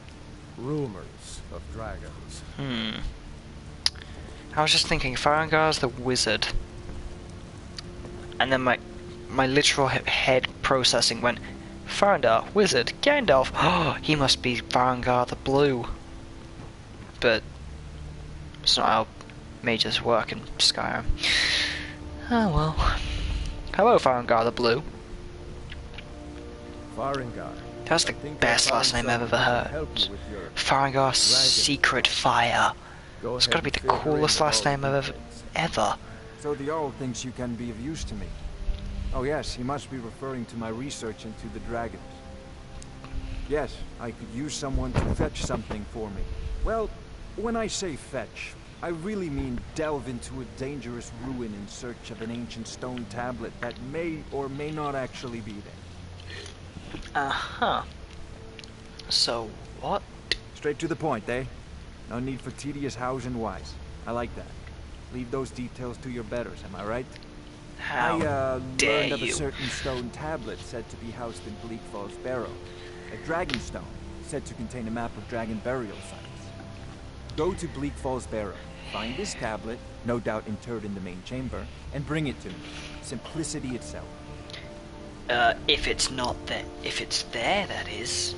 A: rumors of dragons.
D: I was just thinking, Farengar's the wizard. And then my literal head processing went, Farengar, wizard, Gandalf. Oh, he must be Farengar the Blue. But it's not how mages work in Skyrim. Oh well. Hello, Farengar the Blue.
A: Farengar.
D: That's the best last name I've ever heard. Farengar Secret Fire. It's gotta be the coolest last name I've ever.
I: So the Jarl thinks you can be of use to me. Oh yes, he must be referring to my research into the dragons. Yes, I could use someone to fetch something for me. Well, when I say fetch, I really mean delve into a dangerous ruin in search of an ancient stone tablet that may or may not actually be there.
D: Uh-huh. So, what? Straight
I: to the point, eh? No need for tedious hows and whys. I like that. Leave those details to your betters, am I right?
D: How
I: dare learned of a certain stone tablet said to be housed in Bleak Falls Barrow. A dragon stone, said to contain a map of dragon burial sites. Go to Bleak Falls Barrow, find this tablet, no doubt interred in the main chamber, and bring it to me. Simplicity itself.
D: If it's not there, if it's there, that is.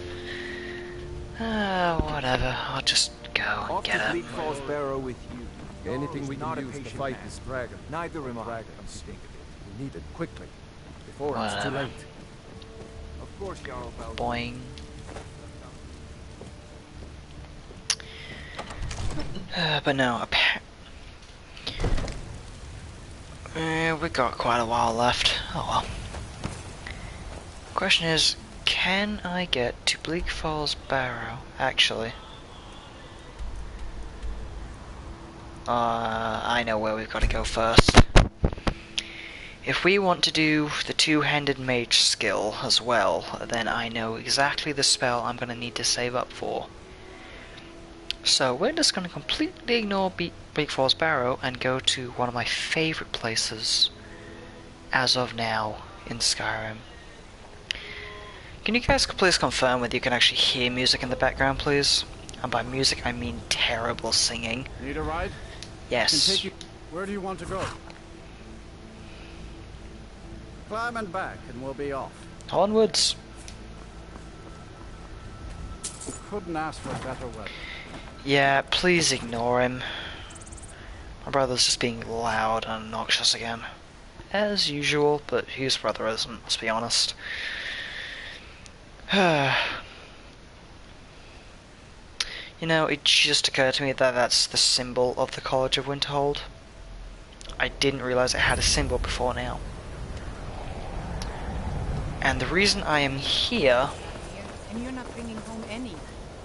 D: Whatever, I'll just go and get it.
I: Bleak Falls Barrow with you.
A: Anything we can use to fight this dragon.
I: Neither am I.
A: Dragons. We need it quickly, before it's too late.
I: Of course, Jarl.
D: Boing. But no, we got quite a while left. Oh well. Question is, can I get to Bleak Falls Barrow? Actually, I know where we've got to go first. If we want to do the two-handed mage skill as well, then I know exactly the spell I'm going to need to save up for. So we're just going to completely ignore Bleak Falls Barrow and go to one of my favourite places as of now in Skyrim. Can you guys please confirm whether you can actually hear music in the background, please? And by music, I mean terrible singing.
N: Need a ride?
D: Yes.
N: Can take you. Where do you want to go? Climb and back, and we'll be off.
D: Onwards.
N: Couldn't ask for better weather.
D: Yeah, please ignore him. My brother's just being loud and obnoxious again. As usual, but whose brother isn't, let's be honest. You know, it just occurred to me that that's the symbol of the College of Winterhold. I didn't realize it had a symbol before now. And the reason I am here...
F: And you're not bringing home any.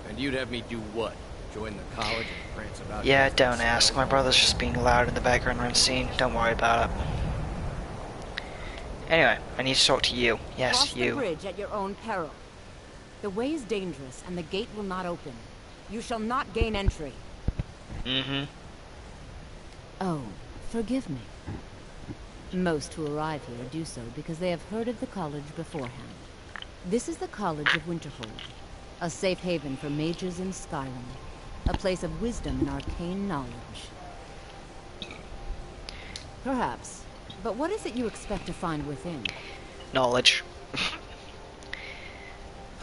J: And you'd have me do what? Join the college and prance about?
D: Yeah, don't ask. My brother's just being loud in the background unseen. Don't worry about it. Anyway, I need to talk to you. Yes,
O: Cross
D: you.
O: the bridge at your own peril. The way is dangerous, and the gate will not open. You shall not gain entry.
D: Mm-hmm.
O: Oh, forgive me. Most who arrive here do so because they have heard of the college beforehand. This is the College of Winterhold, a safe haven for mages in Skyrim, a place of wisdom and arcane knowledge. Perhaps, but what is it you expect to find within?
D: Knowledge.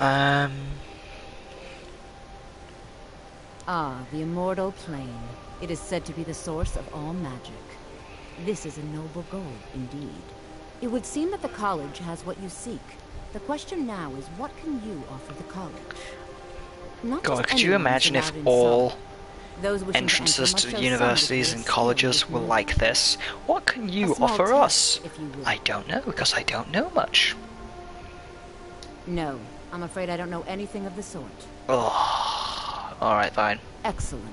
O: Ah, the Immortal Plane. It is said to be the source of all magic. This is a noble goal, indeed. It would seem that the college has what you seek. The question now is, what can you offer the college? Not
D: God,
O: just
D: could you
O: anyone
D: imagine
O: who's
D: if
O: allowed inside.
D: all
O: Those wishing to
D: entrances
O: enter must
D: to
O: show some
D: universities
O: degree
D: and
O: of skill
D: colleges
O: with
D: were
O: magic.
D: like this? What can you
O: A small
D: offer us?
O: test, if you will.
D: I don't know, because I don't know much.
O: No, I'm afraid I don't know anything of the sort.
D: Oh, alright, fine.
O: Excellent.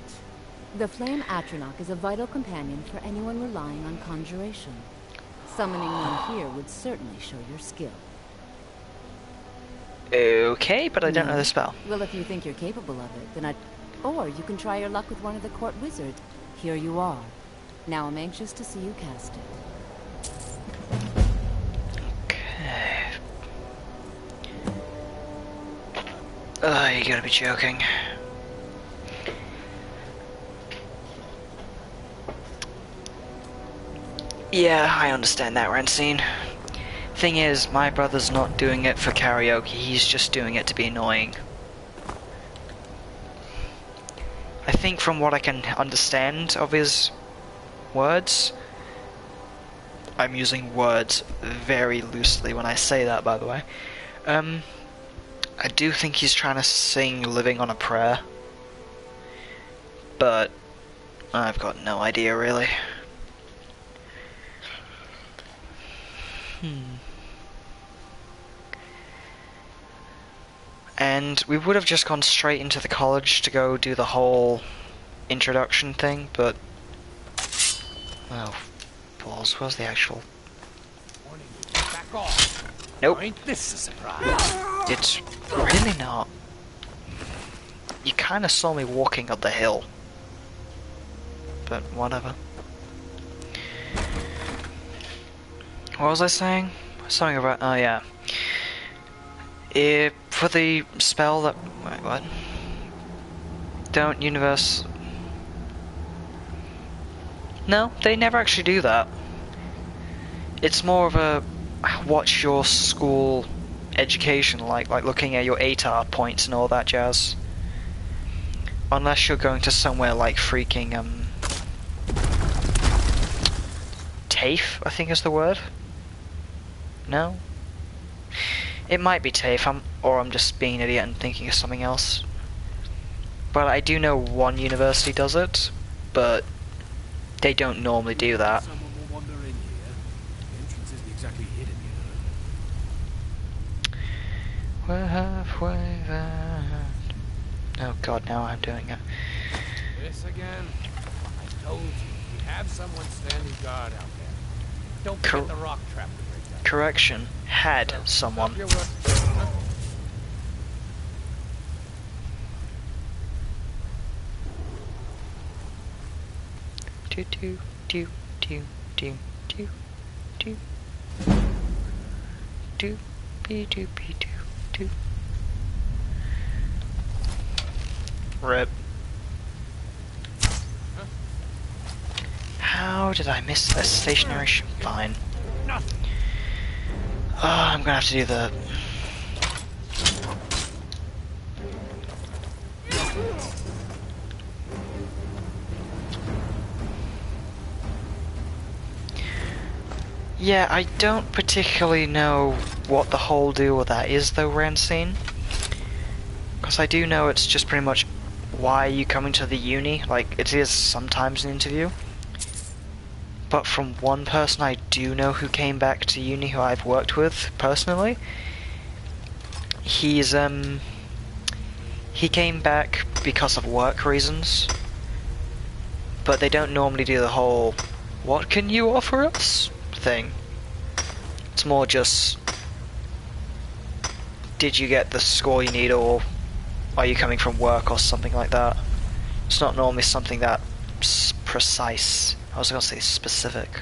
O: The Flame Atronach is a vital companion for anyone relying on conjuration. Summoning one here would certainly show your skill.
D: Okay, but I don't know the spell.
O: Well, if you think you're capable of it, then Or you can try your luck with one of the court wizards. Here you are. Now I'm anxious to see you cast it.
D: Okay. Oh, you gotta be joking. Yeah, I understand that, Rancine. Thing is, my brother's not doing it for karaoke, he's just doing it to be annoying. I think from what I can understand of his words, I'm using words very loosely when I say that, by the way, I do think he's trying to sing Living on a Prayer, but I've got no idea really. And we would have just gone straight into the college to go do the whole introduction thing, but... oh, balls, where's the actual...
K: Back off.
D: Nope.
K: Ain't this a surprise?
D: It's really not. You kinda saw me walking up the hill. But whatever. What was I saying? Something about... oh yeah. For the spell that... wait, what? Don't universe... no, they never actually do that. It's more of a... what's your school education like looking at your ATAR points and all that jazz. Unless you're going to somewhere like freaking, TAFE, I think is the word? No? It might be TAFE, or I'm just being an idiot and thinking of something else. But I do know one university does it, but they don't normally do that.
K: Someone will wander in here. The entrance isn't exactly hidden, you know.
D: We're halfway there. Oh god, now I'm doing it.
P: This again? I told you, we have someone standing guard out there. Don't forget the rock trap to break down.
D: Correction, had someone. Do do do do do do do do be do be do do. Rip. How did I miss this stationary ship? Fine. Oh, I'm gonna have to do the... yeah, I don't particularly know what the whole deal with that is though, Rancine. Because I do know it's just pretty much why are you coming to the uni? Like, it is sometimes an interview. But from one person I do know who came back to uni who I've worked with personally, he came back because of work reasons, but they don't normally do the whole what can you offer us thing. It's more just did you get the score you need, or are you coming from work or something like that. It's not normally something that precise. I was gonna say specific.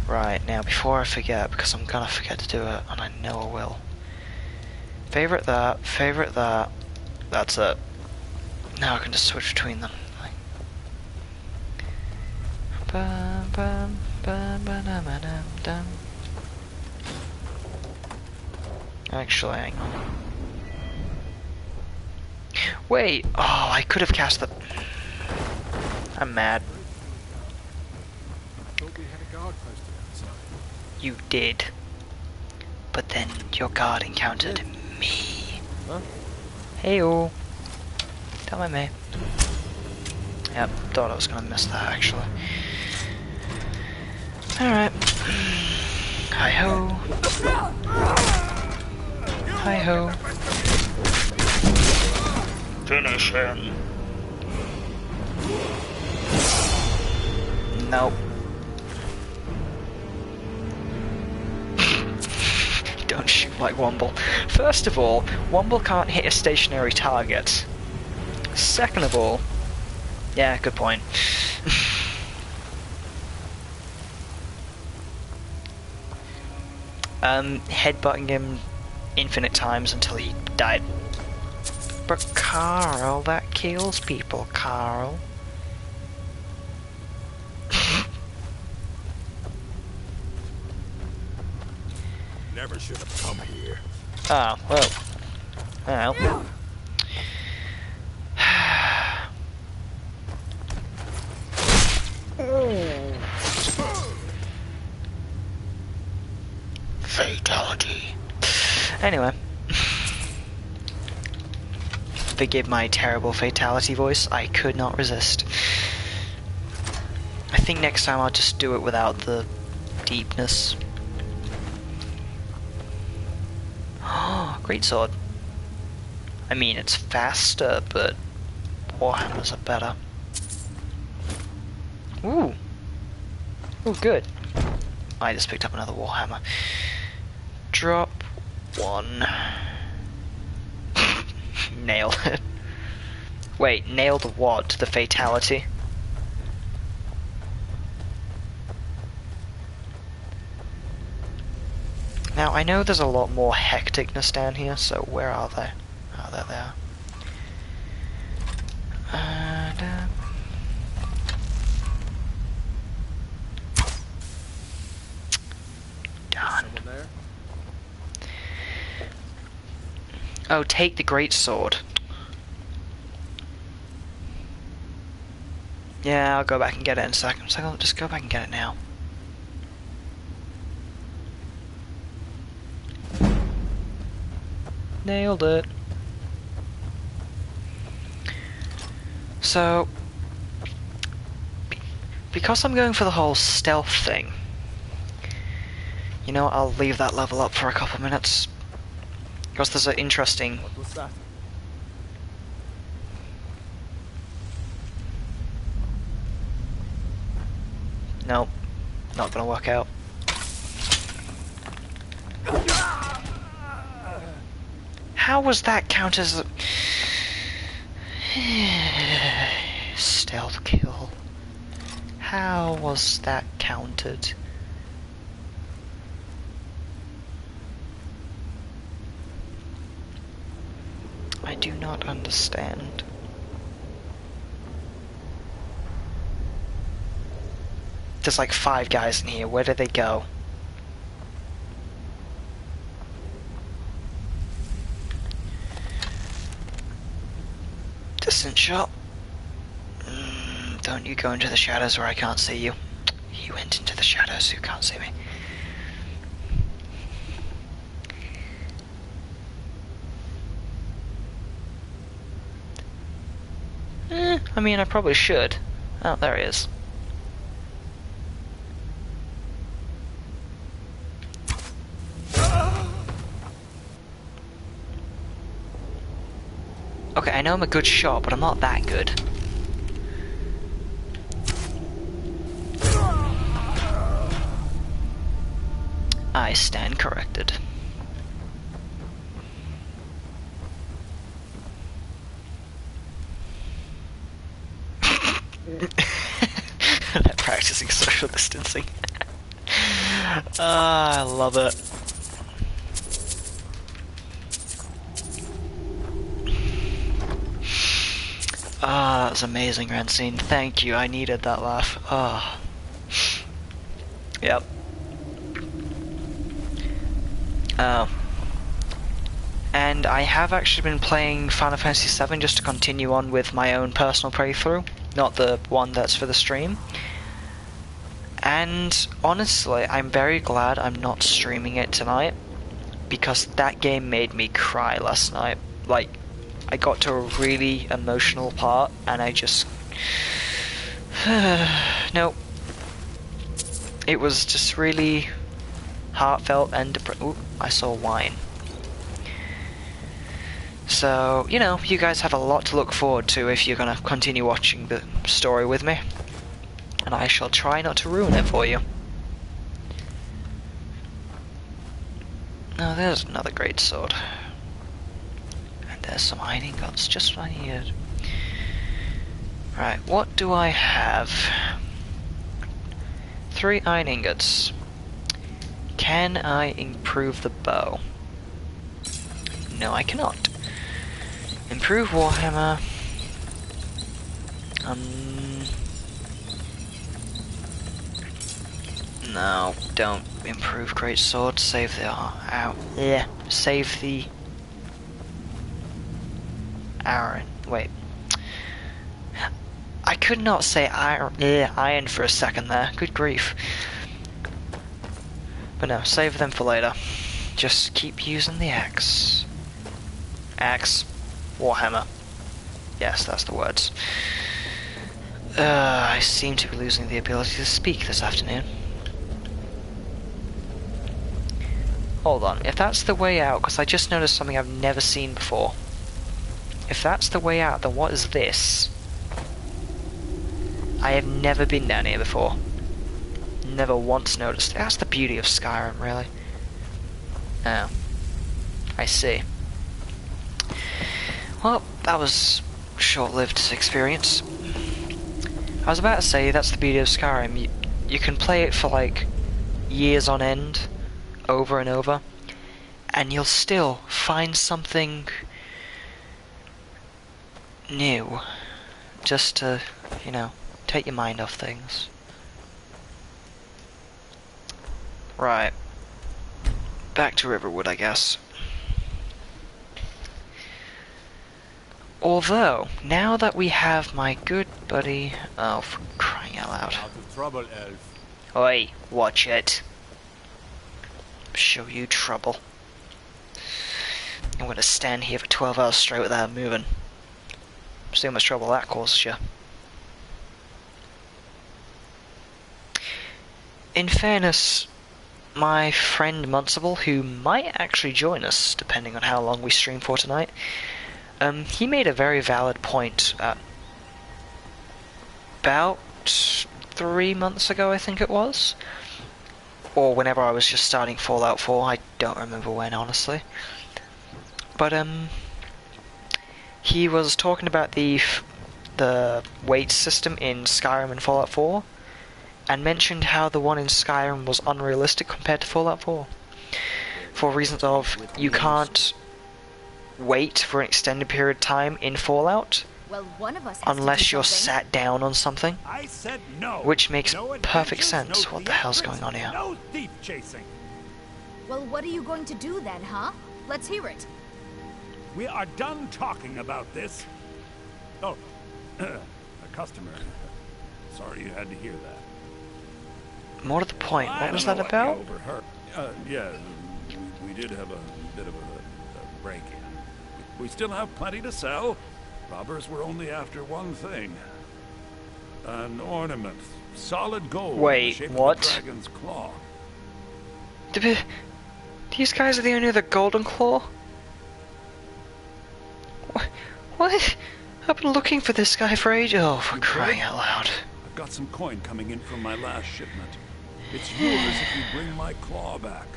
D: Right, now before I forget, because I'm gonna forget to do it, and I know I will. Favorite that, that's it. Now I can just switch between them. Actually, hang on. Wait! Oh, I could have cast the... I'm mad. You did. But then your guard encountered me.
A: Huh?
D: Hey-o. Don't mind me. Yep, thought I was gonna miss that, actually. Alright. Hi-ho. Hi-ho. Finish him. Nope. Don't shoot like Womble. First of all, Womble can't hit a stationary target. Second of all... Yeah, good point. Headbutting him infinite times until he died. But Carl, that kills people, Carl.
B: Never should have come here.
D: Ah, well. Well. Fatality. Anyway. Forgive my terrible fatality voice. I could not resist. I think next time I'll just do it without the deepness. Oh, great sword. I mean, it's faster, but warhammers are better. Ooh. Ooh, good. I just picked up another warhammer. Drop one. Nailed it. Wait, nailed what? The fatality? Now, I know there's a lot more hecticness down here, so where are they? Oh, there they are. And, done. Oh, take the great sword. Yeah, I'll go back and get it in a second. So I'll just go back and get it now. Nailed it. So, because I'm going for the whole stealth thing, you know, I'll leave that level up for a couple minutes. Because there's an interesting...
N: What was that?
D: Nope. Not gonna work out. How was that count as a... Stealth kill. How was that counted? I do not understand. There's like 5 guys in here. Where did they go? Distant shot. Don't you go into the shadows where I can't see you. You went into the shadows so you can't see me. I mean, I probably should. Oh, there he is. Okay, I know I'm a good shot, but I'm not that good. I stand corrected. They're practicing social distancing. I love it. That was amazing, Rancine. Thank you, I needed that laugh. Yep. And I have actually been playing Final Fantasy VII just to continue on with my own personal playthrough, not the one that's for the stream. And honestly, I'm very glad I'm not streaming it tonight, because that game made me cry last night. Like, I got to a really emotional part, and I just... Nope. It was just really heartfelt and ooh, I saw wine. So, you know, you guys have a lot to look forward to if you're gonna continue watching the story with me. And I shall try not to ruin it for you. Oh, there's another great sword. And there's some iron ingots, just what I needed. Right, what do I have? 3 iron ingots. Can I improve the bow? No, I cannot. Improve Warhammer. No, don't improve great sword. Save the save the iron. Wait, I could not say iron for a second there. Good grief. But no, save them for later. Just keep using the axe. Axe. Warhammer. Yes, that's the words. I seem to be losing the ability to speak this afternoon. Hold on, if that's the way out, because I just noticed something I've never seen before. If that's the way out, then what is this? I have never been down here before. Never once noticed. That's the beauty of Skyrim, really. Oh. I see. Well, that was a short-lived experience. I was about to say, that's the beauty of Skyrim. You can play it for, like, years on end, over and over, and you'll still find something new, just to, you know, take your mind off things. Right. Back to Riverwood, I guess. Although, now that we have my good buddy... Oh, for crying out loud.
P: Out of trouble, elf.
D: Oi, watch it. Show you trouble. I'm gonna stand here for 12 hours straight without moving. See how much trouble that causes you. In fairness, my friend Muncible, who might actually join us, depending on how long we stream for tonight, he made a very valid point about 3 months ago, I think it was. Or whenever I was just starting Fallout 4, I don't remember when, honestly. But, he was talking about the weight system in Skyrim and Fallout 4, and mentioned how the one in Skyrim was unrealistic compared to Fallout 4. For reasons of, you can't wait for an extended period of time in Fallout,
Q: well, one of us
D: unless you're sat down on something.
C: I said no.
D: Which makes
C: no
D: perfect sense. What the hell's going on here?
C: No thief chasing.
Q: Well, what are you going to do then, huh? Let's hear it.
C: We are done talking about this. Oh, a customer. Sorry you had to hear that.
D: More to the point, what was that about?
C: Yeah, we did have a bit of a break-in. We still have plenty to sell. Robbers were only after one thing. An ornament. Solid gold.
D: Wait,
C: in the shape
D: what?
C: Of a dragon's claw.
D: These guys are the owner of the Golden Claw? What? I've been looking for this guy for ages. Oh, for crying out loud.
C: I've got some coin coming in from my last shipment. It's yours if you bring my claw back.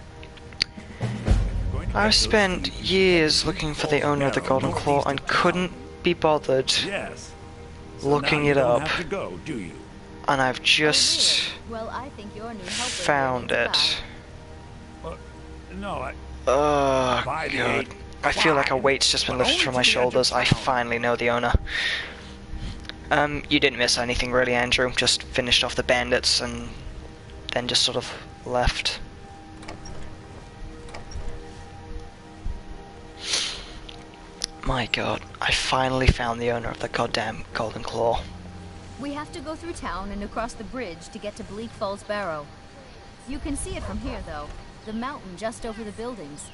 D: I've spent years looking for the owner of the Golden Claw and couldn't be bothered.
C: Yes.
D: looking
C: now
D: it
C: you don't
D: up,
C: have to go, do you?
D: and I've just
Q: Well, I think your new helper
D: found it.
C: No,
D: Oh,
C: by the
D: God.
C: eight,
D: I feel like a
C: fine,
D: weight's just been
C: but
D: lifted
C: only
D: from
C: to
D: my
C: the edge of
D: shoulders. I
C: town.
D: finally know the owner. You didn't miss anything really, Andrew. Just finished off the bandits and then just sort of left. My God, I finally found the owner of the goddamn Golden Claw.
Q: We have to go through town and across the bridge to get to Bleak Falls Barrow. You can see it from here, though. The mountain just over the buildings.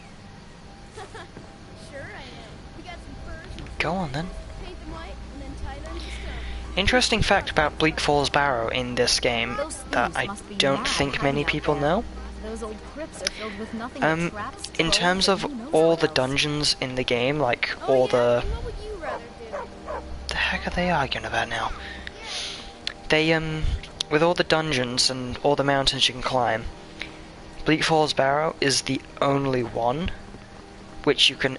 L: Sure I am. We got some furs and
D: Go on then.
L: paint them white and then tie them to stone.
D: Interesting fact about Bleak Falls Barrow in this game that I don't think many people know.
Q: Those old crypts are filled with nothing but traps,
D: In
Q: trolls,
D: terms
Q: and
D: of
Q: who knows
D: all
Q: what
D: the
Q: else.
D: dungeons in the game, like all the...
L: What would you rather do?
D: The heck are they arguing about now? They, with all the dungeons and all the mountains you can climb, Bleak Falls Barrow is the only one which you can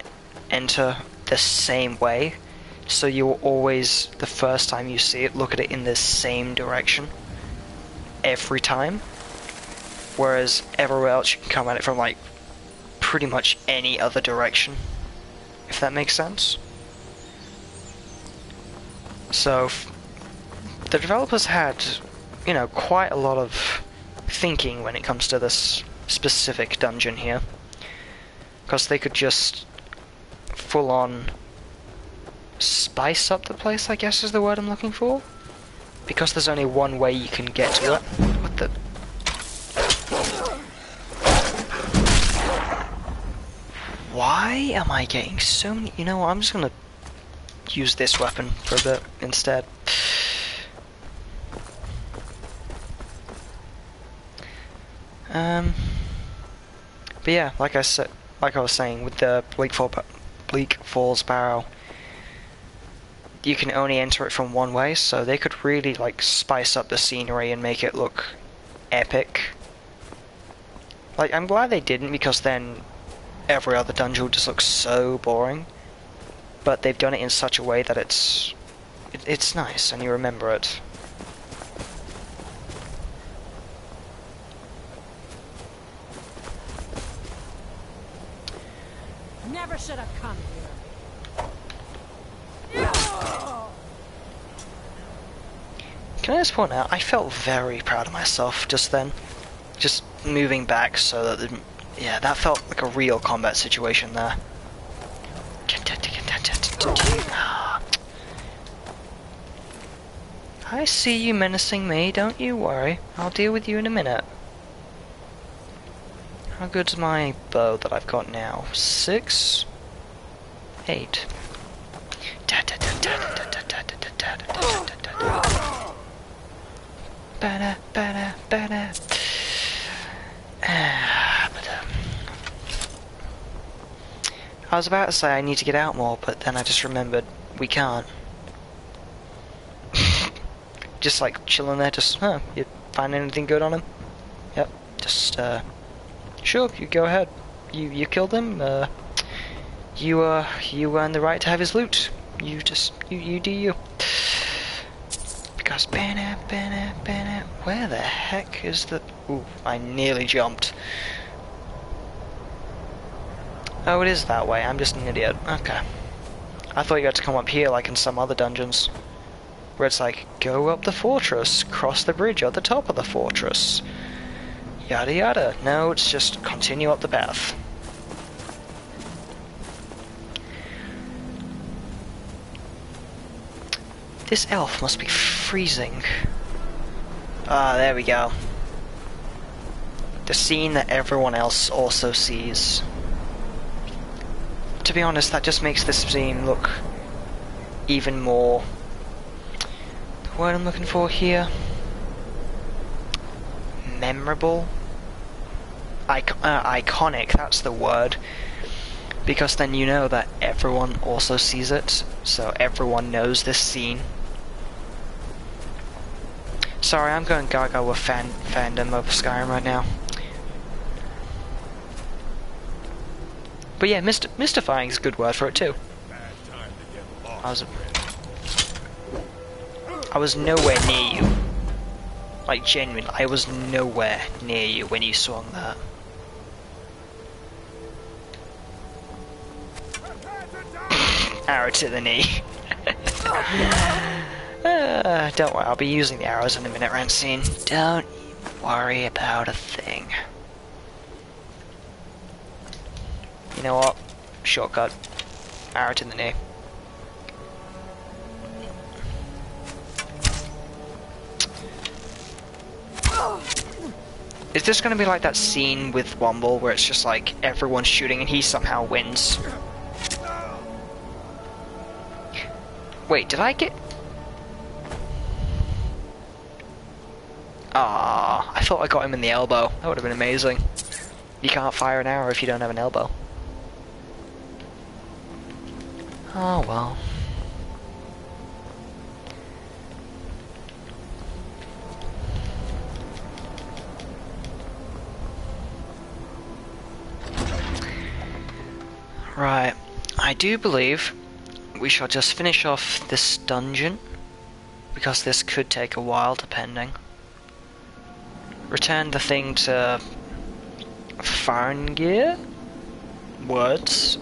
D: enter the same way. So you will always, the first time you see it, look at it in the same direction. Every time. Whereas everywhere else you can come at it from, like, pretty much any other direction. If that makes sense. So, the developers had, you know, quite a lot of thinking when it comes to this specific dungeon here. Because they could just full on spice up the place, I guess is the word I'm looking for. Because there's only one way you can get to it. What the... Why am I getting so many... You know what, I'm just gonna use this weapon for a bit instead. But yeah, like I was saying, with the Bleak Falls Barrow, you can only enter it from one way, so they could really like spice up the scenery and make it look epic. Like, I'm glad they didn't, because then every other dungeon would just look so boring. But they've done it in such a way that it's nice and you remember it.
H: Never should have come here.
D: Can I just point out, I felt very proud of myself just then. Just moving back so that, yeah, that felt like a real combat situation there. I see you menacing me, don't you worry. I'll deal with you in a minute. How good's my bow that I've got now? 6? 8. I was about to say I need to get out more, but then I just remembered we can't. Just like chilling there, just, you find anything good on him? Yep, just, sure, you go ahead. You killed him, you earned the right to have his loot. You just, you do you. Because, where the heck is the... Ooh, I nearly jumped. Oh, it is that way, I'm just an idiot. Okay. I thought you had to come up here like in some other dungeons. Where it's like, go up the fortress, cross the bridge at the top of the fortress. Yada yada. No, it's just continue up the path. This elf must be freezing. Ah, there we go. The scene that everyone else also sees. To be honest, that just makes this scene look even more... The word I'm looking for here... memorable? Iconic, that's the word. Because then you know that everyone also sees it, so everyone knows this scene. Sorry, I'm going gaga with fandom of Skyrim right now. But yeah, mystifying is a good word for it too. I was nowhere near you. Like, genuinely, I was nowhere near you when you swung that. Arrow to the knee. Don't worry, I'll be using the arrows in a minute, Rancine. Don't worry about a thing. You know what? Shortcut. Arrow to the knee. Is this gonna be like that scene with Womble where it's just like everyone's shooting and he somehow wins? Wait, did I get... Ah, I thought I got him in the elbow. That would have been amazing. You can't fire an arrow if you don't have an elbow. Oh well. Right, I do believe we shall just finish off this dungeon, because this could take a while depending. Return the thing to Farngir? Words?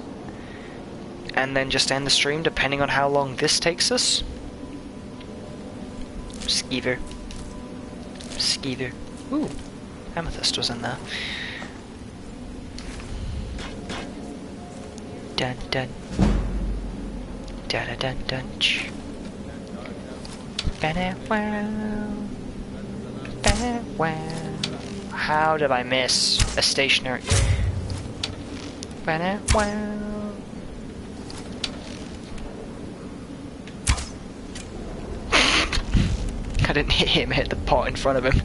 D: And then just end the stream depending on how long this takes us. Skeever. Skeever. Ooh, Amethyst was in there. Dun dun. Dun dun dun. How did I miss a stationary? I didn't hit him, hit the pot in front of him.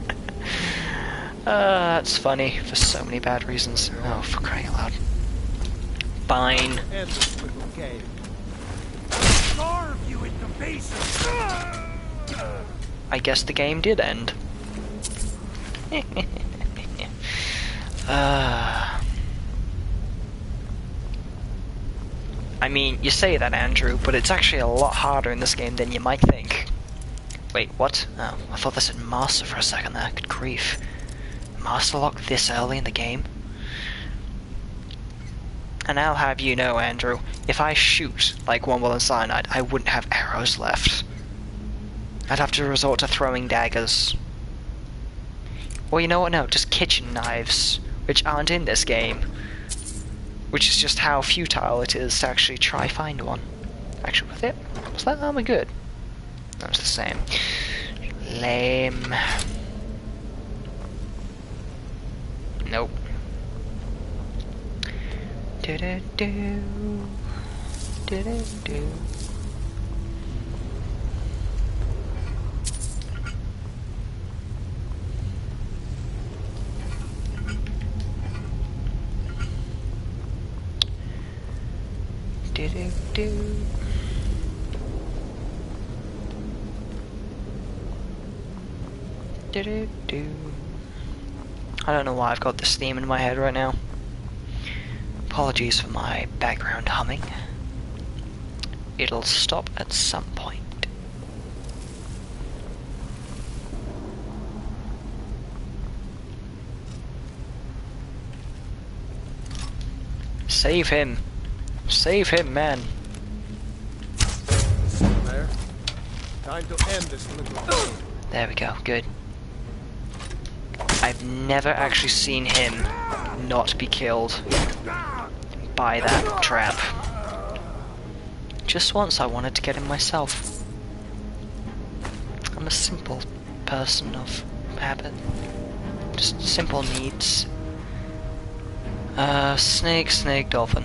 D: That's funny for so many bad reasons. Oh, for crying out loud. Fine. I guess the game did end. I mean, you say that, Andrew, but it's actually a lot harder in this game than you might think. Wait, what? Oh, I thought this said Master for a second there. Good grief. Master lock this early in the game? And I'll have you know, Andrew, if I shoot like Womble and Cyanide, I wouldn't have arrows left. I'd have to resort to throwing daggers. Well, you know what? No, just kitchen knives, which aren't in this game. Which is just how futile it is to actually try find one. Actually, with it, was that armor good? That was the same. Lame. Nope. Do-do-do. Do-do-do. Do-do-do. Do-do-do. I don't know why I've got this theme in my head right now. Apologies for my background humming. It'll stop at some point. Save him. Save him, man.
A: There. Time to end this little...
D: There we go, good. I've never actually seen him not be killed by that trap. Just once I wanted to get him myself. I'm a simple person of habit. Just simple needs. Snake, snake, dolphin.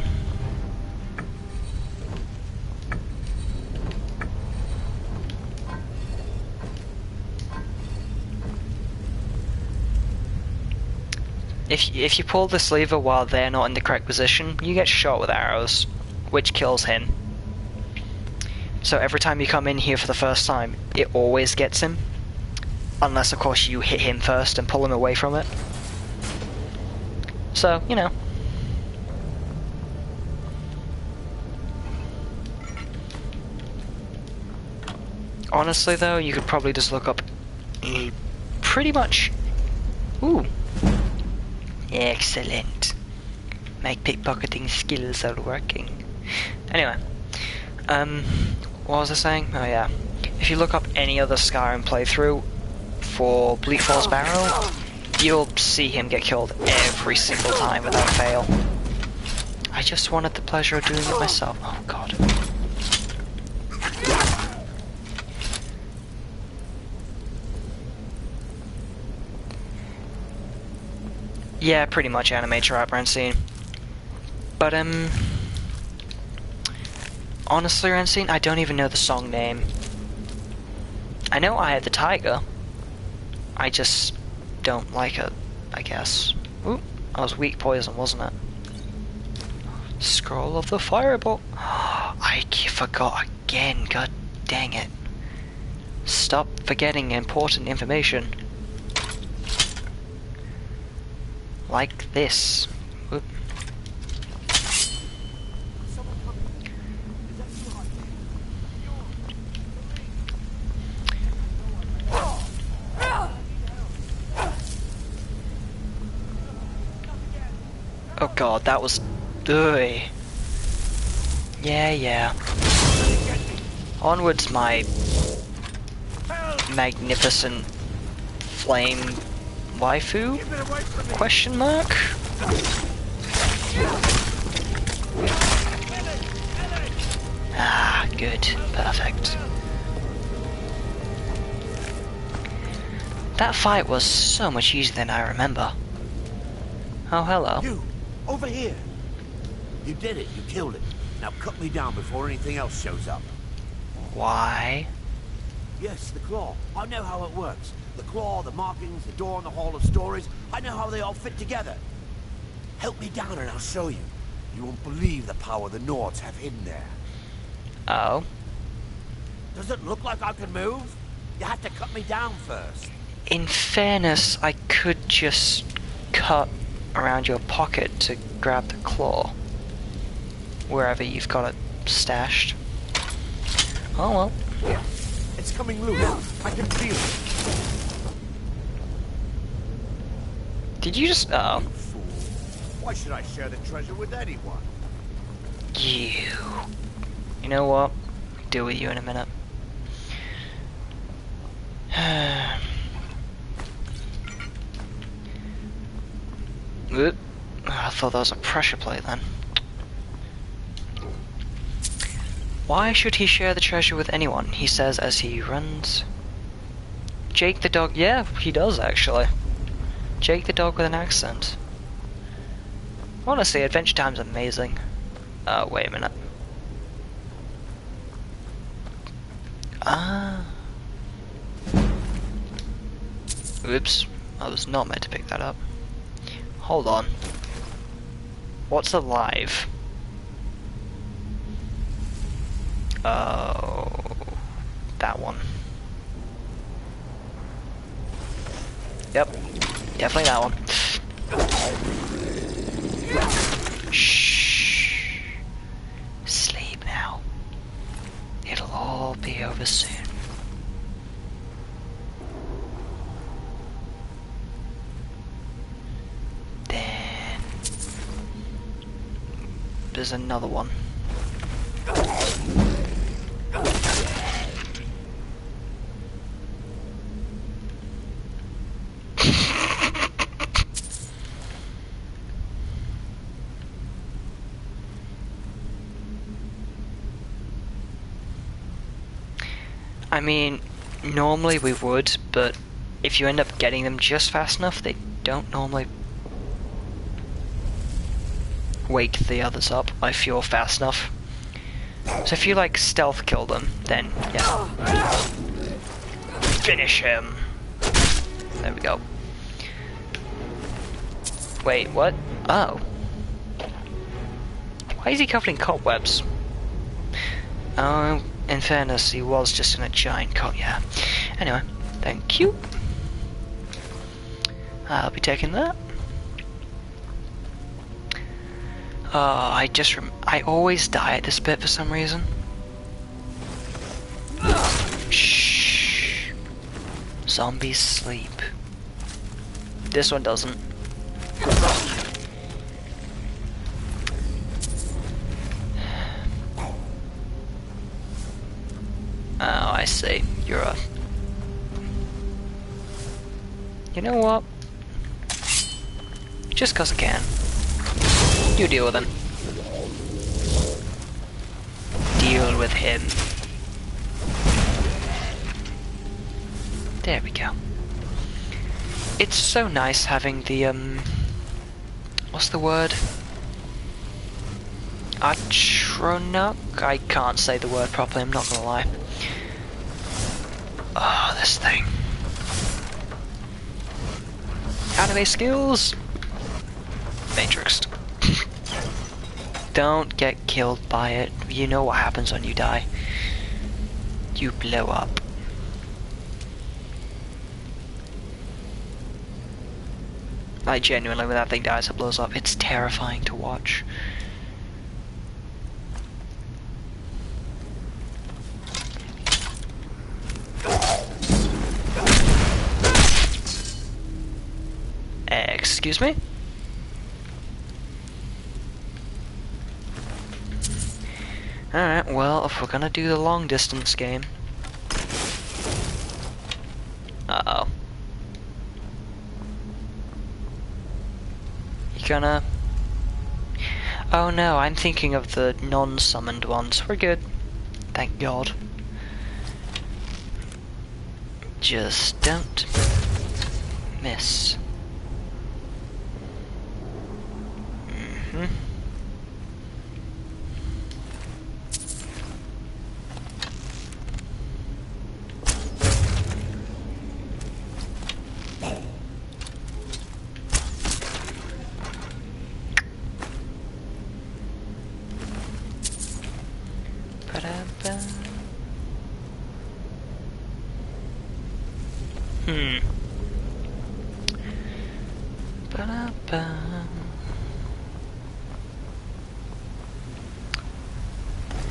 D: If you pull this lever while they're not in the correct position, you get shot with arrows, which kills him. So every time you come in here for the first time, it always gets him. Unless, of course, you hit him first and pull him away from it. So, you know. Honestly though, you could probably just look up pretty much... Ooh. Excellent. My pickpocketing skills are working. Anyway. What was I saying? Oh yeah. If you look up any other Skyrim playthrough for Bleak Falls Barrow, you'll see him get killed every single time without fail. I just wanted the pleasure of doing it myself. Oh god. Yeah, pretty much animate your outbound scene. But, honestly, Rancine, I don't even know the song name. I know Eye of the Tiger. I just don't like it, I guess. Ooh, that was weak poison, wasn't it? Scroll of the Firebolt. I forgot again, god dang it. Stop forgetting important information. Like this. Whoop. Oh god, that was... Ugh. Yeah. Onwards, my... magnificent... flame... waifu? Question mark? Ah, good. Perfect. That fight was so much easier than I remember. Oh, hello.
K: You! Over here! You did it. You killed it. Now cut me down before anything else shows up.
D: Why?
K: Yes, the claw. I know how it works. The claw, the markings, the door in the Hall of Stories. I know how they all fit together. Help me down and I'll show you. You won't believe the power the Nords have hidden there.
D: Oh?
K: Does it look like I can move? You have to cut me down first.
D: In fairness, I could just cut around your pocket to grab the claw. Wherever you've got it stashed. Oh well.
K: It's coming loose. I can feel it.
D: Did you just... Oh.
K: Why should I share the treasure with anyone?
D: You know what? I'll deal with you in a minute. Oop. I thought that was a pressure plate then. Why should he share the treasure with anyone? He says as he runs. Jake the dog. Yeah, he does actually. Jake the dog with an accent. Honestly, Adventure Time's amazing. Wait a minute. Oops. I was not meant to pick that up. Hold on. What's alive? Oh, that one. Yep, definitely that one. Shh. Sleep now. It'll all be over soon. Then there's another one. I mean, normally we would, but if you end up getting them just fast enough, they don't normally wake the others up by fuel fast enough. So if you like stealth kill them, then yeah. Finish him. There we go. Wait, what? Oh. Why is he covered in cobwebs? Oh, in fairness, he was just in a giant coat, yeah. Anyway, thank you. I'll be taking that. I always die at this bit for some reason. Shh. Zombies sleep. This one doesn't. Oh, I see. You're a... You know what? Just 'cause I can. You deal with him. Deal with him. There we go. It's so nice having the, what's the word? Atronach? I can't say the word properly, I'm not gonna lie. Oh, this thing. Anime skills! Matrixed. Don't get killed by it. You know what happens when you die. You blow up. Like, genuinely, when that thing dies, it blows up. It's terrifying to watch. Excuse me? Alright, well, if we're gonna do the long distance game... Uh-oh. You gonna... Oh no, I'm thinking of the non-summoned ones. We're good. Thank God. Just don't miss.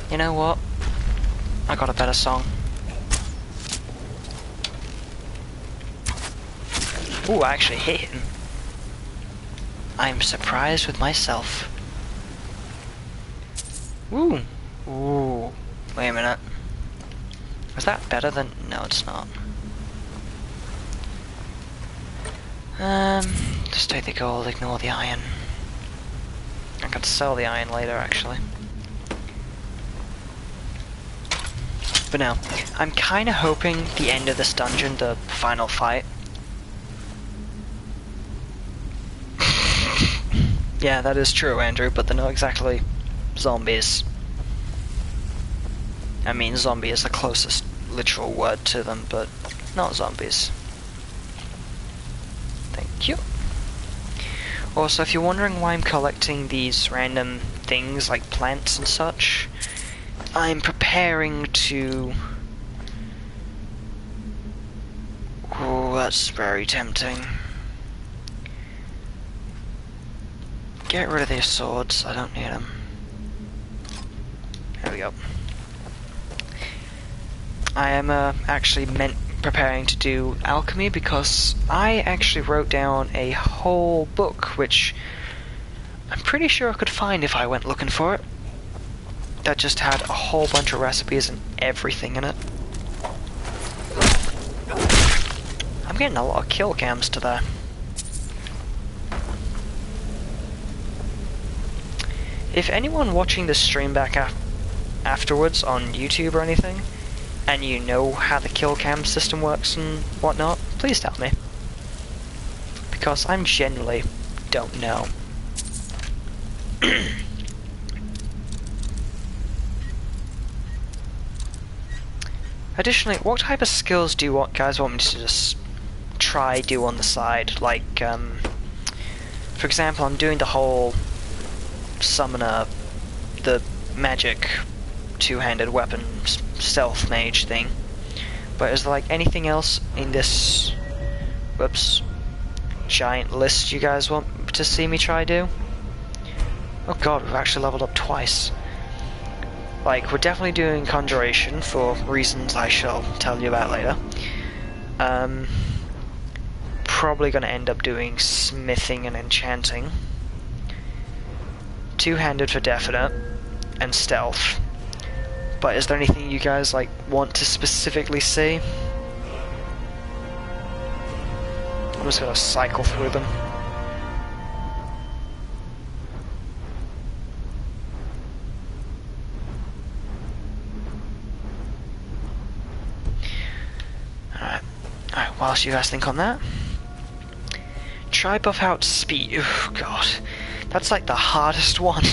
D: You know what? I got a better song. Ooh, I actually hit him. I'm surprised with myself. Ooh. Ooh. Wait a minute. Was that better than... No, it's not. Just take the gold, ignore the iron. I could sell the iron later, actually. But no, I'm kinda hoping the end of this dungeon, the final fight. Yeah, that is true, Andrew, but they're not exactly zombies. I mean, zombie is the closest literal word to them, but not zombies. Thank you. Also, if you're wondering why I'm collecting these random things like plants and such, I'm preparing to... Oh, that's very tempting. Get rid of these swords, I don't need them. There we go. I am actually preparing to do alchemy because I actually wrote down a whole book which I'm pretty sure I could find if I went looking for it. That just had a whole bunch of recipes and everything in it. I'm getting a lot of kill cams today. If anyone watching this stream back afterwards on YouTube or anything, and you know how the kill cam system works and whatnot, please tell me. Because I'm genuinely don't know. Additionally, what type of skills do you guys want me to just try do on the side? Like, for example, I'm doing the whole summoner, the magic two-handed weapon stealth mage thing. But is there like anything else in this giant list you guys want to see me try do? Oh god, we've actually leveled up twice. Like, we're definitely doing conjuration for reasons I shall tell you about later. Probably going to end up doing smithing and enchanting. Two-handed for definite, and stealth. But is there anything you guys like want to specifically see? I'm just going to cycle through them. Alright, whilst you guys think on that. Try buff out speed. Oh god. That's like the hardest one.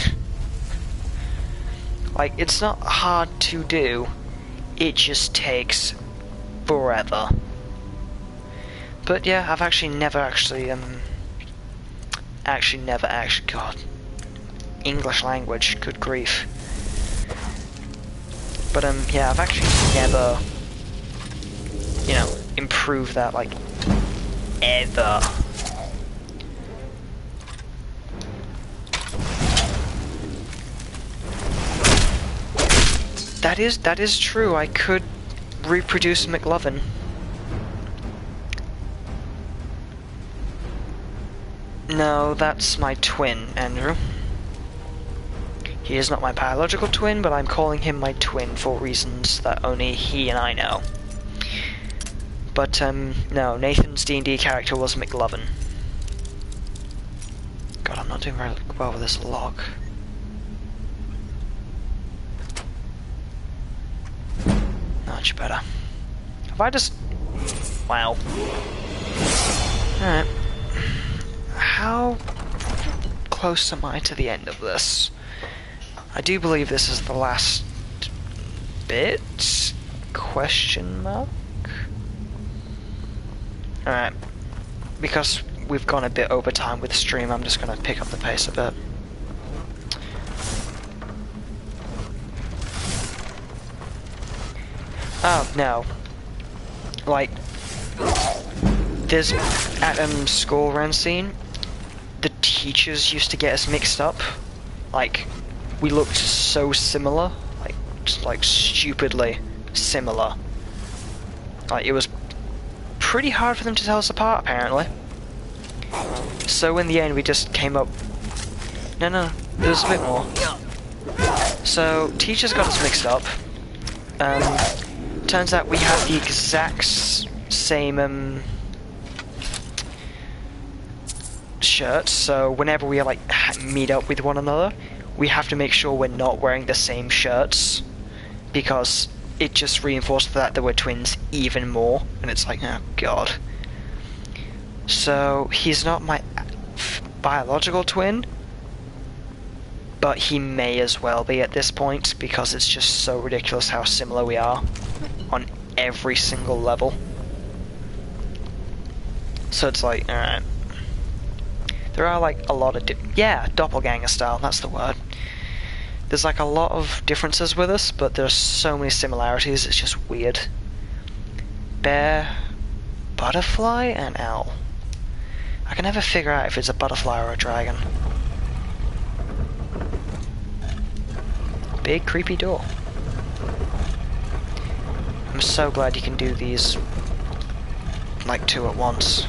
D: Like, it's not hard to do. It just takes forever. But yeah, I've actually never god. English language, good grief. But yeah, I've actually never, you know, improved that, like, ever. That is true, I could reproduce McLovin. No, that's my twin, Andrew. He is not my biological twin, but I'm calling him my twin for reasons that only he and I know. But, no, Nathan's D&D character was McLovin. God, I'm not doing very well with this lock. Much better. Have I just... Wow. Alright. How close am I to the end of this? I do believe this is the last bit? Question mark? Alright. Because we've gone a bit over time with the stream, I'm just going to pick up the pace a bit. Oh, no. Like, there's, at school run scene, the teachers used to get us mixed up. Like, we looked so similar. Like, just, like, stupidly similar. Like, it was pretty hard for them to tell us apart, apparently. So in the end, we just came up... No, there's a bit more. So, teachers got us mixed up. Turns out we have the exact same shirts, so whenever we like meet up with one another, we have to make sure we're not wearing the same shirts, because it just reinforced that we're twins even more, and it's like, oh god. So he's not my biological twin, but he may as well be at this point, because it's just so ridiculous how similar we are on every single level. So it's like, alright. There are like a lot of doppelganger style, that's the word. There's like a lot of differences with us, but there's so many similarities, it's just weird. Bear, butterfly, and owl. I can never figure out if it's a butterfly or a dragon. Big creepy door. I'm so glad you can do these like two at once.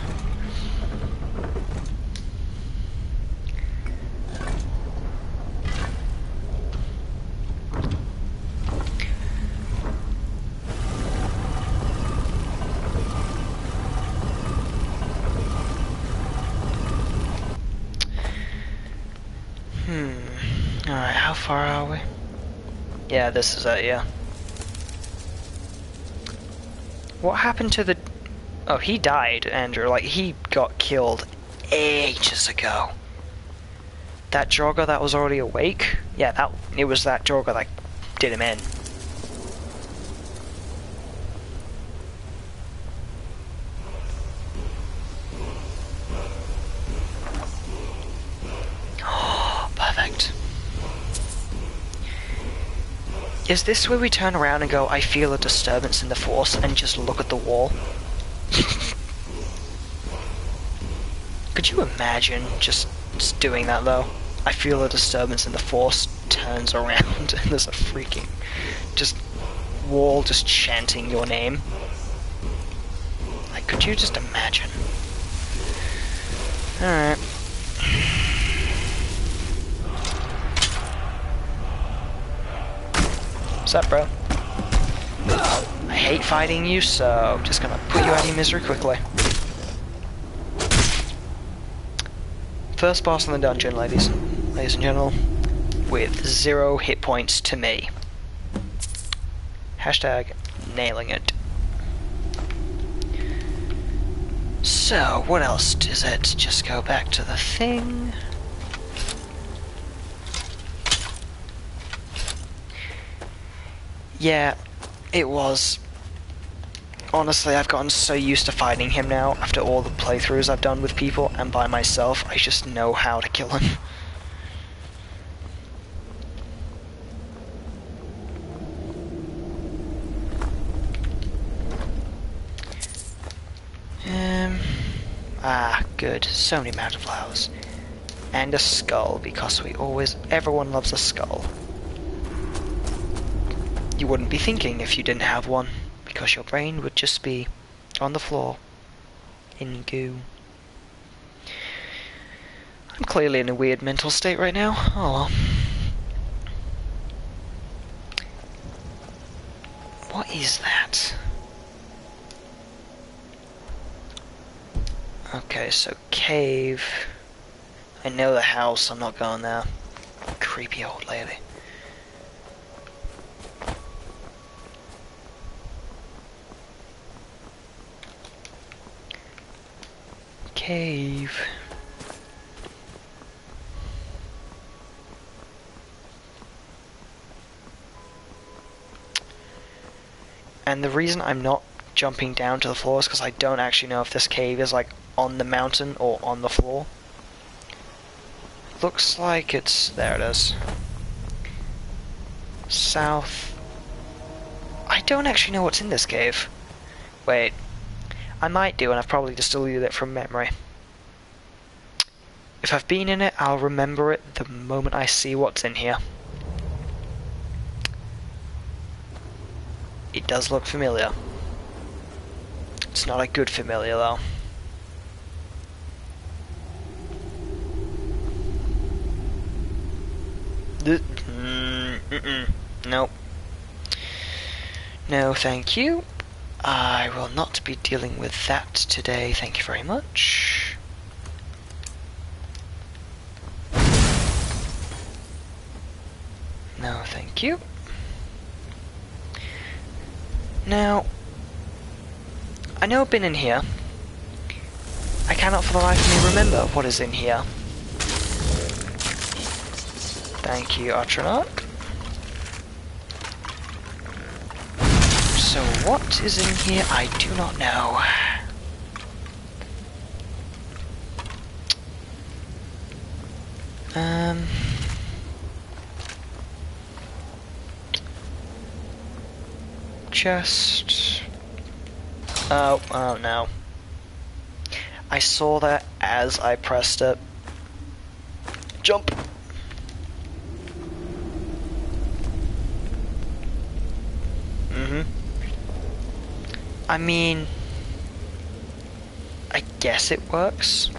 D: Alright, how far are we? Yeah, this is it, yeah. What happened to the... Oh, he died, Andrew. Like, he got killed ages ago. That Jogger that was already awake? Yeah, it was that Jogger that did him in. Oh, perfect. Is this where we turn around and go, I feel a disturbance in the Force, and just look at the wall? Could you imagine just doing that, though? I feel a disturbance in the Force, turns around, and there's a freaking... just wall just chanting your name. Could you just imagine? Alright. What's up, bro? I hate fighting you, so I'm just gonna put you out of your misery quickly. First boss in the dungeon, ladies and gentlemen, with 0 hit points to me. Hashtag nailing it. So, what else is it? Just go back to the thing. Yeah, it was. Honestly, I've gotten so used to fighting him now, after all the playthroughs I've done with people and by myself, I just know how to kill him. Good. So many magic flowers. And a skull, because everyone loves a skull. You wouldn't be thinking if you didn't have one, because your brain would just be on the floor, in goo. I'm clearly in a weird mental state right now. Oh well. What is that? Okay, so cave. I know the house, I'm not going there. Creepy old lady. Cave. And the reason I'm not jumping down to the floor is because I don't actually know if this cave is like on the mountain or on the floor. Looks like it's... there it is. South. I don't actually know what's in this cave. Wait. I might do, and I've probably just deleted it from memory. If I've been in it, I'll remember it the moment I see what's in here. It does look familiar. It's not a good familiar, though. Nope. No, thank you. I will not be dealing with that today, thank you very much. No, thank you. Now, I know I've been in here. I cannot for the life of me remember what is in here. Thank you, Artronaut. So what is in here? I do not know. Chest. Oh no. I saw that as I pressed it. Jump! I mean, I guess it works.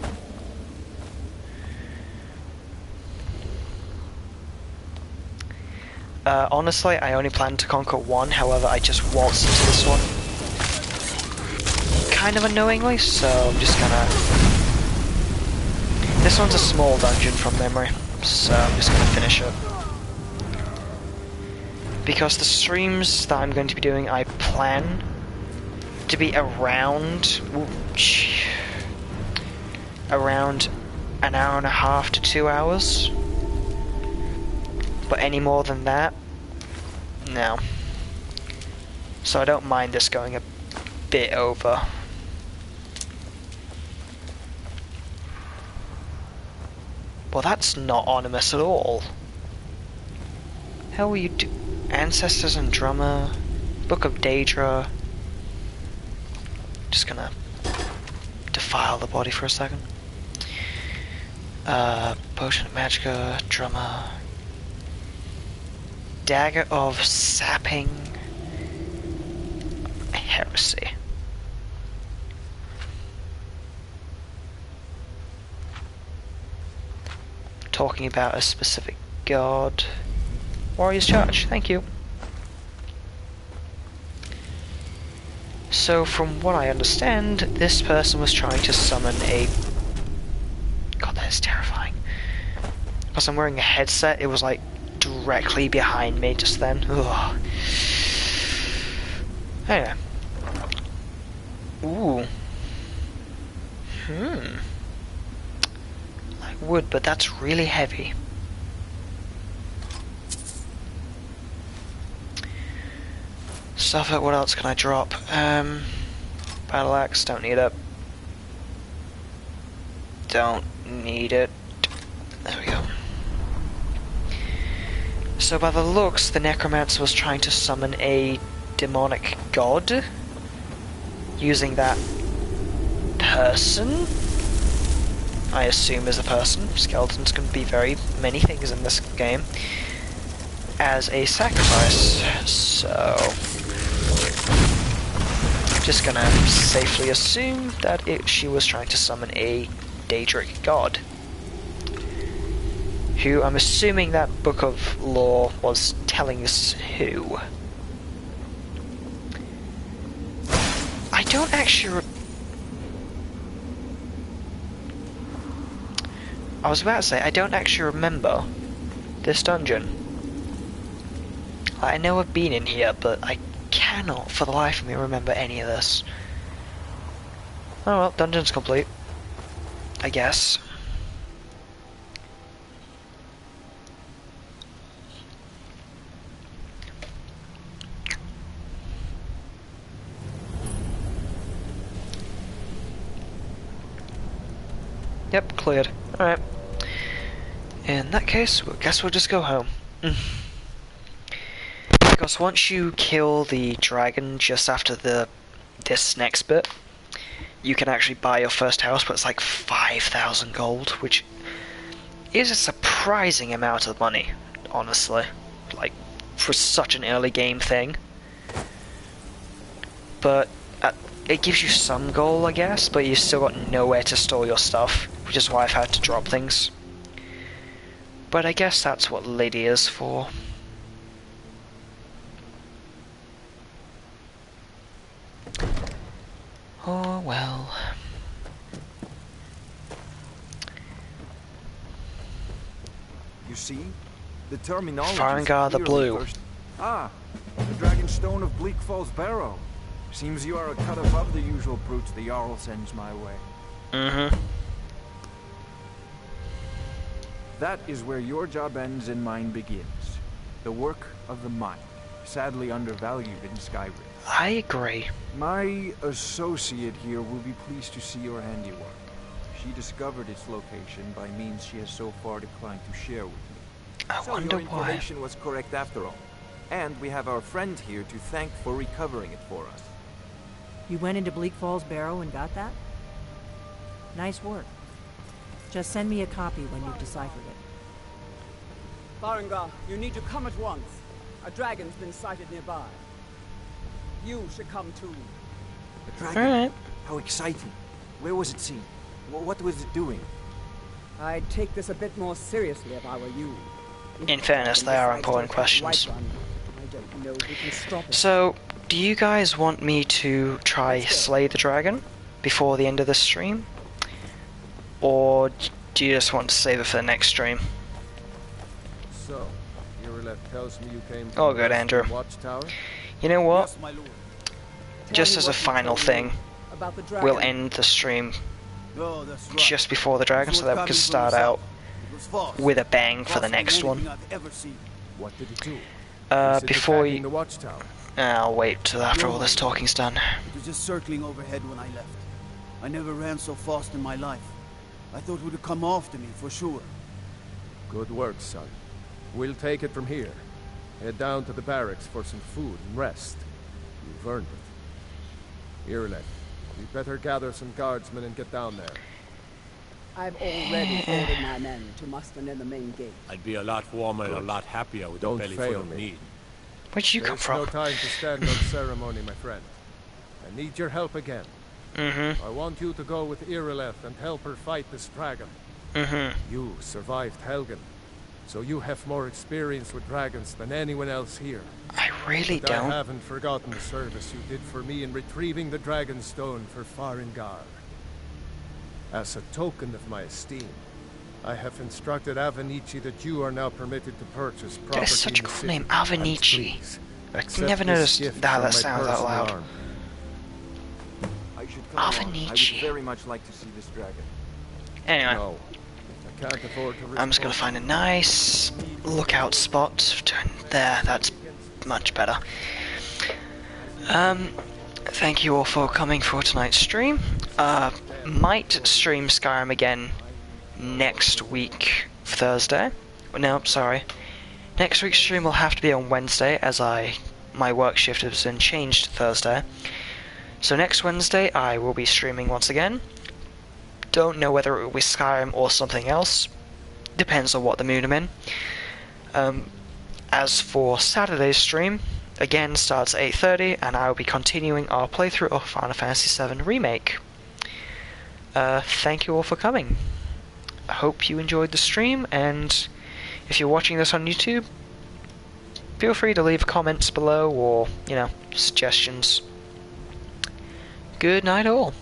D: Honestly, I only plan to conquer one, however, I just waltzed into this one kind of unknowingly, so I'm just gonna... This one's a small dungeon from memory, so I'm just gonna finish it. Because the streams that I'm going to be doing, I plan to be around an hour and a half to 2 hours. But any more than that, no. So I don't mind this going a bit over. Well, that's not ominous at all. How will you do? Ancestors and Drummer, Book of Daedra. Just gonna defile the body for a second. Potion of Magicka, Drummer. Dagger of Sapping. Heresy. talking about a specific god. Warrior's Charge, thank you. So, from what I understand, this person was trying to summon a... God, that is terrifying. Because I'm wearing a headset, it was like directly behind me just then. Ugh. Anyway. Ooh. Like wood, but that's really heavy. Stuff it, what else can I drop? Battle axe, don't need it. Don't need it. There we go. So by the looks, the necromancer was trying to summon a demonic god using that person. I assume is a person. Skeletons can be very many things in this game. As a sacrifice. So I'm just gonna safely assume that she was trying to summon a Daedric god. Who I'm assuming that book of lore was telling us who. I don't actually... I was about to say, I don't actually remember this dungeon. I know I've been in here, but I cannot for the life of me remember any of this. Oh well, dungeon's complete. I guess. Yep, cleared. Alright. In that case, I guess we'll just go home. Because once you kill the dragon just after this next bit, you can actually buy your first house, but it's like 5,000 gold, which is a surprising amount of money, honestly. Like, for such an early game thing. But it gives you some gold, I guess, but you still got nowhere to store your stuff, which is why I've had to drop things. But I guess that's what Lydia's for. Oh well.
I: You see? The terminology.
D: Farengar the Blue.
I: Ah, the Dragon Stone of Bleak Falls Barrow. Seems you are a cut above the usual brutes the Jarl sends my way. That is where your job ends and mine begins. The work of the mind, sadly undervalued in Skyrim.
D: I agree.
I: My associate here will be pleased to see your handiwork. She discovered its location by means she has so far declined to share with me.
D: I wonder
I: your information was correct after all. And we have our friend here to thank for recovering it for us.
F: You went into Bleak Falls Barrow and got that? Nice work. Just send me a copy when you've deciphered it.
M: Farengar, you need to come at once. A dragon's been sighted nearby. You should come too.
I: A dragon?
D: Alright.
I: How exciting. Where was it seen? What was it doing?
M: I'd take this a bit more seriously if I were you.
D: In fairness, they are important questions. So, do you guys want me to try slay the dragon before the end of the stream? Or do you just want to save it for the next stream?
A: So, Irileth tells me you came
D: Oh
A: from
D: good,
A: the
D: Andrew.
A: Watchtower?
D: You know what? Just as a final thing, we'll end the stream just before the dragon so that we can start out with a bang for the next one.
A: What did it do?
D: Before
A: you...
D: you...
A: the Watchtower?
D: I'll wait till after all this talking's done.
R: It was just circling overhead when I left. I never ran so fast in my life. I thought it would come after me, for sure.
A: Good work, son. We'll take it from here. Head down to the barracks for some food and rest. You've earned it. Irileth, you better gather some guardsmen and get down there.
M: I've already ordered my men to muster near the main gate.
P: I'd be a lot warmer and a lot happier with a belly full of meat.
D: Where'd you come from?
A: There's no time to stand on ceremony, my friend. I need your help again. I want you to go with Irileth and help her fight this dragon. You survived Helgen, so you have more experience with dragons than anyone else here.
D: I really
A: But
D: don't.
A: I haven't forgotten the service you did for me in retrieving the dragon stone for Farengar. As a token of my esteem, I have instructed Avenici that you are now permitted to purchase property.
D: That is such a
A: in the
D: cool
A: city.
D: name,
A: And
D: Avenici.
A: please,
D: I
A: accept
D: never
A: this
D: noticed
A: gift
D: how
A: from
D: that
A: my
D: sounds out
A: personal
D: loud.
A: army.
I: I should come along. I
D: Avenici.
I: would very much like to see this dragon.
D: Anyway,
A: No, I can't afford to risk
D: I'm just gonna
A: both.
D: find a nice lookout spot. There, that's much better. Thank you all for coming for tonight's stream. Might stream Skyrim again next week, Thursday. No, sorry. Next week's stream will have to be on Wednesday, as my work shift has been changed to Thursday. So next Wednesday I will be streaming once again. Don't know whether it will be Skyrim or something else. Depends on what the mood I'm in. As for Saturday's stream, again starts at 8:30, and I will be continuing our playthrough of Final Fantasy VII Remake. Thank you all for coming. I hope you enjoyed the stream, and if you're watching this on YouTube, feel free to leave comments below or, suggestions. Good night all.